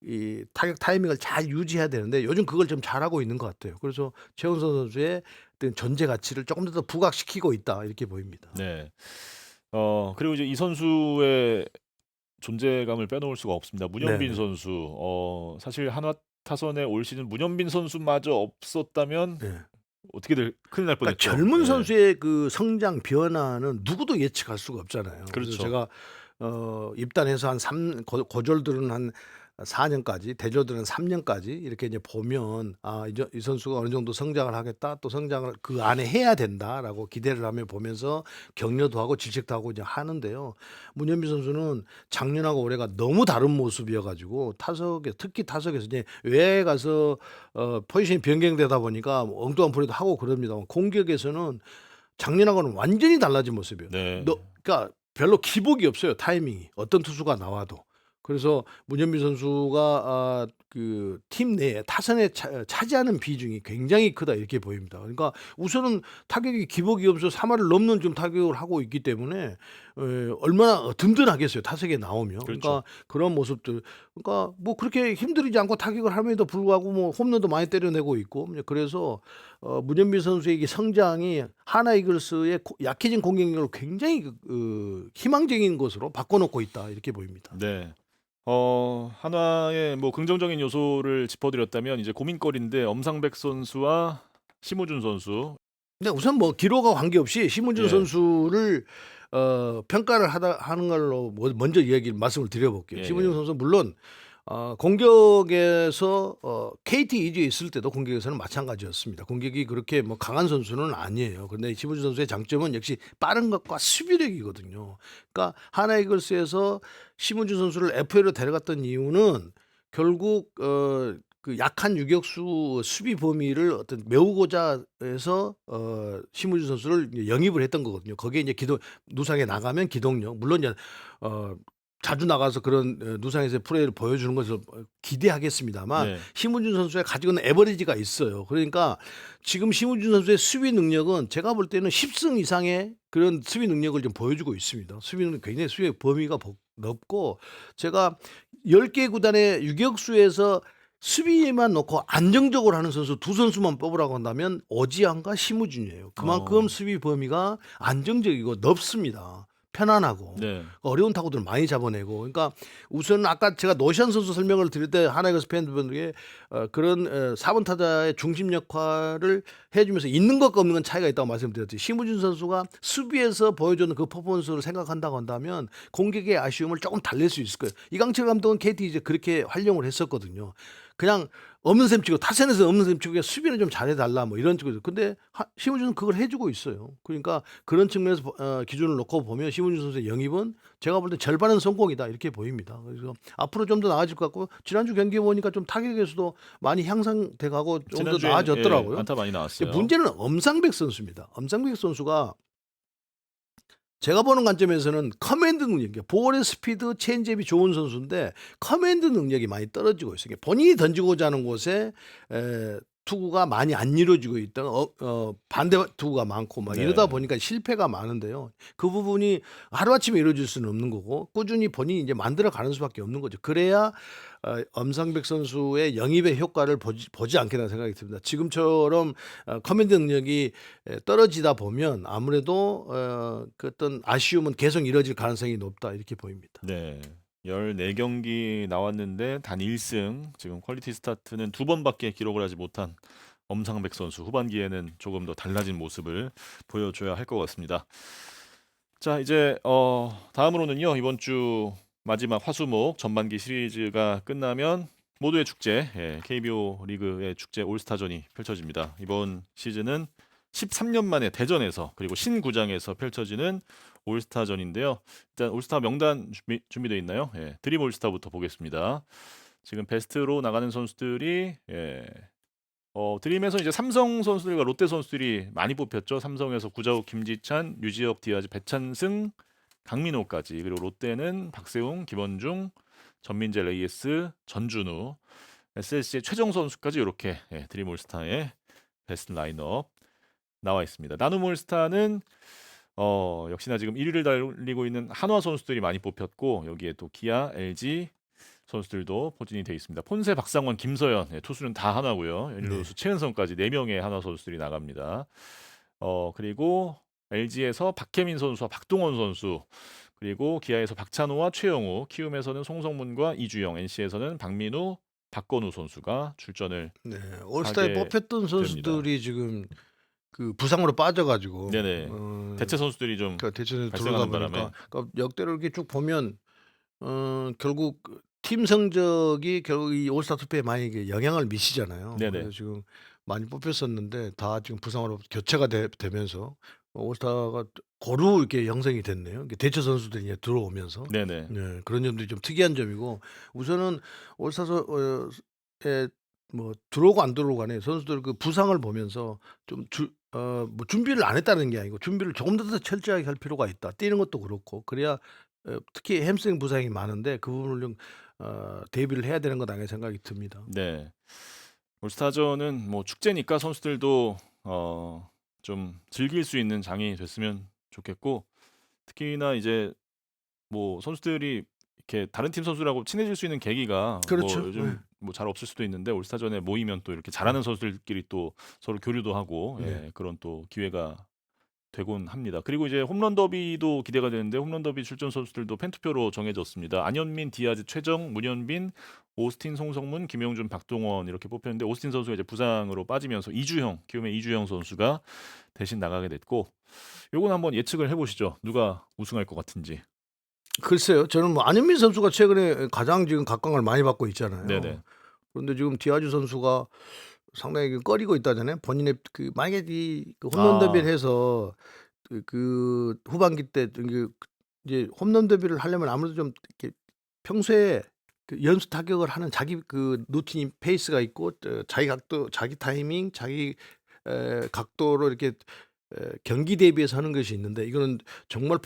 Speaker 1: 이 타격 타이밍을 잘 유지해야 되는데 요즘 그걸 좀 잘하고 있는 것 같아요. 그래서 최은선 선수의 어떤 존재 가치를 조금 더 부각시키고 있다 이렇게 보입니다.
Speaker 2: 네. 그리고 이제 이 선수의 존재감을 빼놓을 수가 없습니다. 문현빈
Speaker 1: 네네.
Speaker 2: 선수. 사실 한화 타선에 올 시즌 문현빈 선수마저 없었다면
Speaker 1: 네.
Speaker 2: 어떻게 큰일 날
Speaker 1: 그러니까
Speaker 2: 뻔했죠.
Speaker 1: 젊은
Speaker 2: 네.
Speaker 1: 선수의 그 성장 변화는 누구도 예측할 수가 없잖아요.
Speaker 2: 그렇죠.
Speaker 1: 그래서 제가 입단해서 한 고졸들은 한 4 년까지, 대조들은 3 년까지 이렇게 이제 보면 이 선수가 어느 정도 성장을 하겠다. 또 성장을 그 안에 해야 된다라고 기대를 하며 보면서 격려도 하고 질책도 하고 이제 하는데요. 문현빈 선수는 작년하고 올해가 너무 다른 모습이어 가지고 특히 타석에서 이제 외야에 가서 포지션이 변경되다 보니까 엉뚱한 플레이도 하고 그럽니다만 공격에서는 작년하고는 완전히 달라진 모습이에요.
Speaker 2: 네.
Speaker 1: 그러니까 별로 기복이 없어요, 타이밍이. 어떤 투수가 나와도. 그래서 문현빈 선수가 그 팀 내에 타선에 차지하는 비중이 굉장히 크다 이렇게 보입니다. 그러니까 우선은 타격이 기복이 없어서 3할을 넘는 좀 타격을 하고 있기 때문에 얼마나 든든하겠어요, 타석에 나오면.
Speaker 2: 그렇죠.
Speaker 1: 그러니까 그런 모습들, 그러니까 뭐 그렇게 힘들이지 않고 타격을 함에도 불구하고 뭐 홈런도 많이 때려내고 있고, 그래서 문현빈 선수의 이 성장이 하나 이글스의 약해진 공격력을 굉장히 희망적인 것으로 바꿔놓고 있다 이렇게 보입니다.
Speaker 2: 네. 하나의 뭐 긍정적인 요소를 짚어드렸다면 이제 고민거리인데 엄상백 선수와 심우준 선수.
Speaker 1: 근데 우선 뭐 기록과 관계없이 심우준
Speaker 2: 예.
Speaker 1: 선수를 평가를 하는 걸로 먼저 말씀을 드려볼게요.
Speaker 2: 예,
Speaker 1: 심우준
Speaker 2: 예.
Speaker 1: 선수 물론 공격에서 KT 이주에 있을 때도 공격에서는 마찬가지였습니다. 공격이 그렇게 뭐 강한 선수는 아니에요. 그런데 심우준 선수의 장점은 역시 빠른 것과 수비력이거든요. 그러니까 하나 이글스에서 심우준 선수를 FA로 데려갔던 이유는 결국 그 약한 유격수 수비 범위를 메우고자 해서 심우준 선수를 이제 영입을 했던 거거든요. 거기에 이제 누상에 나가면 기동력, 물론 이제 자주 나가서 그런 누상에서의 플레이를 보여주는 것을 기대하겠습니다만
Speaker 2: 네.
Speaker 1: 심우준 선수가 가지고 있는 에버리지가 있어요. 그러니까 지금 심우준 선수의 수비 능력은 제가 볼 때는 10승 이상의 그런 수비 능력을 좀 보여주고 있습니다. 수비는 굉장히 수비 범위가 넓고, 제가 10개 구단의 유격수에서 수비만 놓고 안정적으로 하는 선수 두 선수만 뽑으라고 한다면 오지환과 심우준이에요. 그만큼 수비 범위가 안정적이고 넓습니다. 편안하고
Speaker 2: 네.
Speaker 1: 어려운 타구들을 많이 잡아내고. 그러니까 우선 아까 제가 노시안 선수 설명을 드릴 때 하나이글스 팬분들에게 그런 4번 타자의 중심 역할을 해주면서 있는 것과 없는 건 차이가 있다고 말씀드렸죠. 심우준 선수가 수비에서 보여주는 그 퍼포먼스를 생각한다고 한다면 공격의 아쉬움을 조금 달랠 수 있을 거예요. 이강철 감독은 KT 이제 그렇게 활용을 했었거든요. 그냥 없는 셈 치고, 타선에서 없는 셈 치고 수비는 좀 잘해달라 뭐 이런 쪽에서. 근데 심우준은 그걸 해주고 있어요. 그러니까 그런 측면에서 기준을 놓고 보면 심우준 선수의 영입은 제가 볼 때 절반은 성공이다 이렇게 보입니다. 그래서 앞으로 좀 더 나아질 것 같고, 지난주 경기 보니까 좀 타격에서도 많이 향상돼가고 좀 더
Speaker 2: 지난주에
Speaker 1: 나아졌더라고요.
Speaker 2: 안타 많이 나왔어요.
Speaker 1: 문제는 엄상백 선수입니다. 엄상백 선수가 제가 보는 관점에서는 커맨드 능력, 볼의 스피드, 체인지업이 좋은 선수인데 커맨드 능력이 많이 떨어지고 있어요. 본인이 던지고자 하는 곳에 투구가 많이 안 이루어지고 있다. 반대 투구가 많고 막
Speaker 2: 네.
Speaker 1: 이러다 보니까 실패가 많은데요. 그 부분이 하루아침에 이루어질 수는 없는 거고, 꾸준히 본인이 이제 만들어 가는 수밖에 없는 거죠. 그래야 엄상백 선수의 영입의 효과를 보지 않겠나 생각이 듭니다. 지금처럼 커맨드 능력이 떨어지다 보면 아무래도 그 어떤 아쉬움은 계속 이뤄질 가능성이 높다 이렇게 보입니다.
Speaker 2: 네. 14경기 나왔는데 단 1승. 지금 퀄리티 스타트는 2번밖에 기록을 하지 못한 엄상백 선수. 후반기에는 조금 더 달라진 모습을 보여줘야 할 것 같습니다. 자, 이제 다음으로는요. 이번 주 마지막 화수목 전반기 시리즈가 끝나면 모두의 축제, KBO 리그의 축제 올스타전이 펼쳐집니다. 이번 시즌은 13년 만에 대전에서 그리고 신구장에서 펼쳐지는 올스타전인데요. 일단 올스타 명단 준비되어 있나요? 드림 올스타부터 보겠습니다. 지금 베스트로 나가는 선수들이 드림에서 이제 삼성 선수들과 롯데 선수들이 많이 뽑혔죠. 삼성에서 구자욱, 김지찬, 유지혁, 디아즈, 배찬승, 강민호까지. 그리고 롯데는 박세웅, 김원중, 전민재, 레이에스, 전준우, SSC의 최정 선수까지 이렇게 드림 올스타의 베스트 라인업 나와 있습니다. 나눔 올스타는 역시나 지금 1위를 달리고 있는 한화 선수들이 많이 뽑혔고, 여기에 또 기아, LG 선수들도 포진이 되어 있습니다. 폰세, 박상원, 김서현, 투수는 다 하나고요. 일루수 최은성까지 4명의 한화 선수들이 나갑니다. 그리고 LG에서 박혜민 선수와 박동원 선수, 그리고 기아에서 박찬호와 최영우, 키움에서는 송성문과 이주영, NC에서는 박민우, 박건우 선수가 출전을
Speaker 1: 올스타에
Speaker 2: 하게
Speaker 1: 뽑혔던 선수들이 지금 그 부상으로 빠져가지고
Speaker 2: 네네. 대체 선수들이 좀
Speaker 1: 대체로 들어오다
Speaker 2: 발생하는
Speaker 1: 보니까
Speaker 2: 바람에
Speaker 1: 그러니까 역대로 이렇게 쭉 보면 결국 팀 성적이 결국 이 올스타 투표에 많이 이게 영향을 미치잖아요.
Speaker 2: 네네.
Speaker 1: 그래서 지금 많이 뽑혔었는데 다 지금 부상으로 교체가 되면서 올스타가 고루 이렇게 형성이 됐네요. 이게 대체 선수들이 이제 들어오면서.
Speaker 2: 네네.
Speaker 1: 네, 그런 점들이 좀 특이한 점이고 우선은 올스타에 뭐 들어오고 안 들어오고 간에 선수들 그 부상을 보면서 좀 뭐 준비를 안 했다는 게 아니고 준비를 조금 더 철저하게 할 필요가 있다. 뛰는 것도 그렇고 그래야 특히 햄스트링 부상이 많은데 그 부분을 좀 대비를 해야 되는 것 아닌가 생각이 듭니다.
Speaker 2: 네. 올스타전은 뭐 축제니까 선수들도 좀 즐길 수 있는 장이 됐으면 좋겠고 특히나 이제 뭐 선수들이 이렇게 다른 팀 선수들하고 친해질 수 있는 계기가 뭐
Speaker 1: 그렇죠. 네.
Speaker 2: 요즘 뭐 잘 없을 수도 있는데 올스타전에 모이면 또 이렇게 잘하는 선수들끼리 또 서로 교류도 하고
Speaker 1: 네.
Speaker 2: 예, 그런 또 기회가 되곤 합니다. 그리고 이제 홈런 더비도 기대가 되는데 홈런 더비 출전 선수들도 팬투표로 정해졌습니다. 안현민, 디아즈, 최정, 문현빈, 오스틴, 송성문, 김영준, 박동원 이렇게 뽑혔는데 오스틴 선수가 이제 부상으로 빠지면서 키움의 이주형 선수가 대신 나가게 됐고 요건 한번 예측을 해보시죠. 누가 우승할 것 같은지.
Speaker 1: 글쎄요. 저는 뭐 안현민 선수가 최근에 가장 지금 각광을 많이 받고 있잖아요.
Speaker 2: 네네.
Speaker 1: 그런데 지금 디아즈 선수가 상당히 꺼리고 있다잖아요. 본인의 그 만약에 그 홈런 더비를 해서 그 후반기 때 이제 홈런 더비를 하려면 아무래도 좀 이렇게 평소에 그 연수 타격을 하는 자기 그 루틴 페이스가 있고 자기 각도, 자기 타이밍, 자기 각도로 이렇게 경기 대비해서 하는 것이 있는데 이거는 정말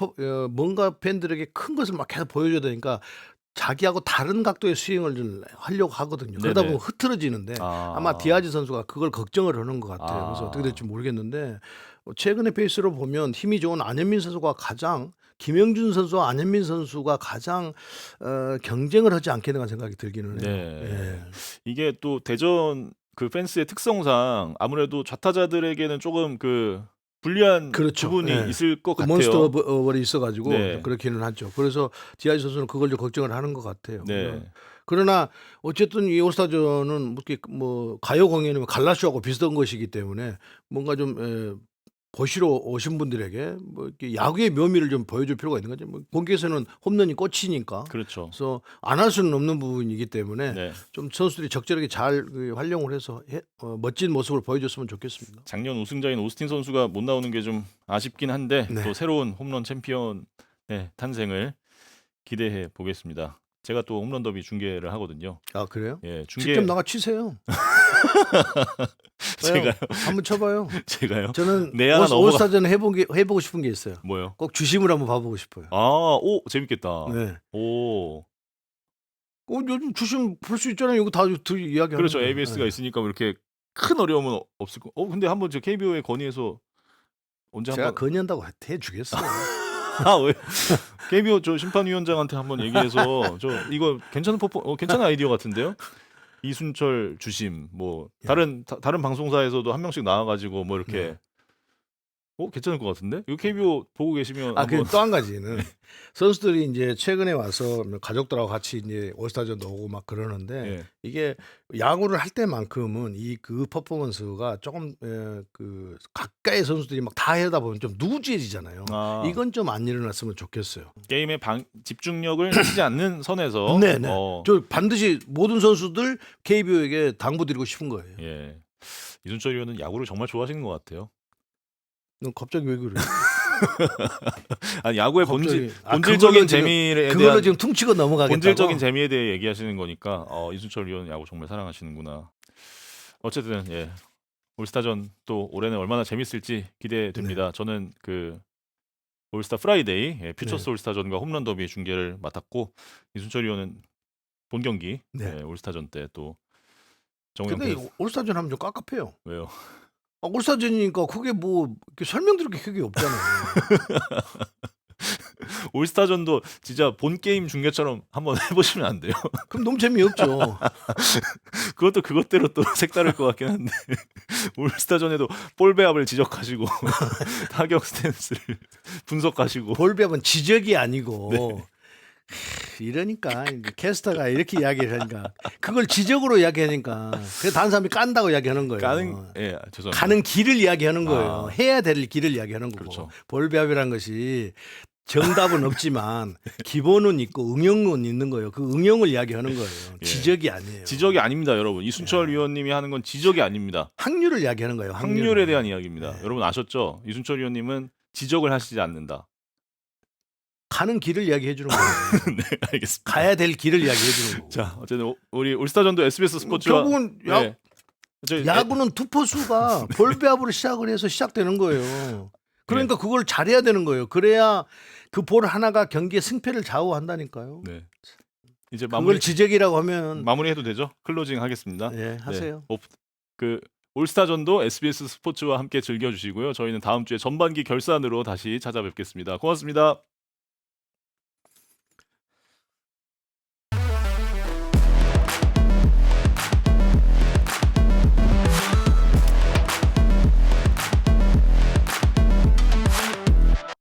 Speaker 1: 뭔가 팬들에게 큰 것을 막 계속 보여줘야 되니까 자기하고 다른 각도의 스윙을 좀 하려고 하거든요. 그러다
Speaker 2: 네네.
Speaker 1: 보면 흐트러지는데 아마 디아즈 선수가 그걸 걱정을 하는 것 같아요. 그래서 어떻게 될지 모르겠는데 최근의 페이스로 보면 힘이 좋은 안현민 선수가 가장 김영준 선수와 안현민 선수가 가장 경쟁을 하지 않겠는가 생각이 들기는 해요.
Speaker 2: 네.
Speaker 1: 예.
Speaker 2: 이게 또 대전 그 팬스의 특성상 아무래도 좌타자들에게는 조금 그 불리한
Speaker 1: 그렇죠.
Speaker 2: 부분이
Speaker 1: 예.
Speaker 2: 있을 것
Speaker 1: 그
Speaker 2: 같아요.
Speaker 1: 몬스터 볼이 있어가지고
Speaker 2: 네.
Speaker 1: 그렇기는 하죠. 그래서 디아즈 선수는 그걸 좀 걱정을 하는 것 같아요.
Speaker 2: 네.
Speaker 1: 그러나 어쨌든 이 올스타전은 뭐 가요 공연이면 갈라쇼하고 비슷한 것이기 때문에 뭔가 좀 보시러 오신 분들에게 뭐 이렇게 야구의 묘미를 좀 보여줄 필요가 있는 거죠. 뭐 경기에서는 홈런이 꽃이니까.
Speaker 2: 그렇죠.
Speaker 1: 그래서 안 할 수는 없는 부분이기 때문에
Speaker 2: 네.
Speaker 1: 좀 선수들이 적절하게 잘 활용을 해서 멋진 모습을 보여줬으면 좋겠습니다.
Speaker 2: 작년 우승자인 오스틴 선수가 못 나오는 게 좀 아쉽긴 한데
Speaker 1: 네.
Speaker 2: 또 새로운 홈런 챔피언의 탄생을 기대해 보겠습니다. 제가 또 홈런 더비 중계를 하거든요.
Speaker 1: 아 그래요?
Speaker 2: 예,
Speaker 1: 직접 나가 치세요.
Speaker 2: 제가요?
Speaker 1: 한번 쳐봐요.
Speaker 2: 제가요?
Speaker 1: 저는
Speaker 2: 네, 하나
Speaker 1: 올스타전 해보고 싶은 게 있어요.
Speaker 2: 뭐요?
Speaker 1: 꼭 주심으로 한번 봐보고 싶어요.
Speaker 2: 오, 재밌겠다.
Speaker 1: 네.
Speaker 2: 오.
Speaker 1: 요즘 주심 볼 수 있잖아요. 이거 다 이야기하는
Speaker 2: 그렇죠.
Speaker 1: 거예요.
Speaker 2: ABS가
Speaker 1: 네.
Speaker 2: 있으니까 뭐 이렇게 큰 어려움은 없을 거. 근데 한번 저 KBO에 건의해서 언제
Speaker 1: 제가
Speaker 2: 한번
Speaker 1: 건의한다고 해주겠어요.
Speaker 2: 왜? KBO 저 심판위원장한테 한번 얘기해서 저 이거 괜찮은 괜찮은 아이디어 같은데요? 이순철 주심 뭐
Speaker 1: 예.
Speaker 2: 다른 방송사에서도 한 명씩 나와가지고 뭐 이렇게
Speaker 1: 네.
Speaker 2: 괜찮을 것 같은데? 이거 KBO 보고 계시면 한번
Speaker 1: 그리고 또 한 가지는 선수들이 이제 최근에 와서 가족들하고 같이 이제 올스타전도 오고 막 그러는데
Speaker 2: 예.
Speaker 1: 이게 야구를 할 때만큼은 그 퍼포먼스가 조금 그 가까이 선수들이 막 다 하다 보면 좀 누구지해지잖아요. 이건 좀 안 일어났으면 좋겠어요.
Speaker 2: 게임의 집중력을 해치지 않는 선에서
Speaker 1: 네네. 저 반드시 모든 선수들 KBO에게 당부드리고 싶은 거예요.
Speaker 2: 예. 이순철 의원은 야구를 정말 좋아하시는 것 같아요.
Speaker 1: 너 갑자기 왜 그래?
Speaker 2: 아니 야구의
Speaker 1: 갑자기.
Speaker 2: 본질적인 재미에
Speaker 1: 그걸로
Speaker 2: 대한
Speaker 1: 지금 퉁치고 넘어가겠다고.
Speaker 2: 본질적인 재미에 대해 얘기하시는 거니까 이순철 의원 야구 정말 사랑하시는구나. 어쨌든 예. 올스타전 또 올해는 얼마나 재밌을지 기대됩니다. 저는 그 올스타 프라이데이 퓨처스 올스타전과 홈런 더비 중계를 맡았고 이순철 의원은 본 경기 올스타전 때 또 정우영
Speaker 1: 근데
Speaker 2: 패스.
Speaker 1: 올스타전 하면 좀 깝깝해요.
Speaker 2: 왜요?
Speaker 1: 올스타전이니까 그게 뭐 이렇게 설명드릴 게 크게 없잖아요.
Speaker 2: 올스타전도 진짜 본 게임 중계처럼 한번 해보시면 안 돼요?
Speaker 1: 그럼 너무 재미없죠.
Speaker 2: 그것도 그것대로 또 색다를 것 같긴 한데 올스타전에도 볼 배합을 지적하시고 타격 스탠스를 분석하시고
Speaker 1: 볼배합은 지적이 아니고 이러니까 캐스터가 이렇게 이야기를 하니까 그걸 지적으로 이야기하니까 그래서 다른 사람이 깐다고 이야기하는 거예요.
Speaker 2: 죄송합니다.
Speaker 1: 가는 길을 이야기하는 거예요. 해야 될 길을 이야기하는 거고.
Speaker 2: 그렇죠.
Speaker 1: 볼배합이라는 것이 정답은 없지만 기본은 있고 응용은 있는 거예요. 그 응용을 이야기하는 거예요.
Speaker 2: 예.
Speaker 1: 지적이 아니에요.
Speaker 2: 지적이 아닙니다, 여러분. 이순철 위원님이 하는 건 지적이 아닙니다.
Speaker 1: 확률을 이야기하는 거예요.
Speaker 2: 확률에 대한 이야기입니다.
Speaker 1: 네.
Speaker 2: 여러분 아셨죠? 이순철 위원님은 지적을 하시지 않는다.
Speaker 1: 가는 길을 이야기해 주는 거예요.
Speaker 2: 네, 알겠습니다.
Speaker 1: 가야 될 길을 이야기해 주는 거고.
Speaker 2: 자, 어쨌든 우리 올스타전도 SBS 스포츠와
Speaker 1: 결국은
Speaker 2: 네.
Speaker 1: 야구는 투포수가 볼배합으로 시작을 해서 시작되는 거예요. 그러니까 그걸 잘해야 되는 거예요. 그래야 그 볼 하나가 경기의 승패를 좌우한다니까요.
Speaker 2: 네. 이제
Speaker 1: 그걸 지적이라고 하면
Speaker 2: 마무리해도 되죠? 클로징 하겠습니다.
Speaker 1: 네, 하세요.
Speaker 2: 그 올스타전도 SBS 스포츠와 함께 즐겨주시고요. 저희는 다음 주에 전반기 결산으로 다시 찾아뵙겠습니다. 고맙습니다.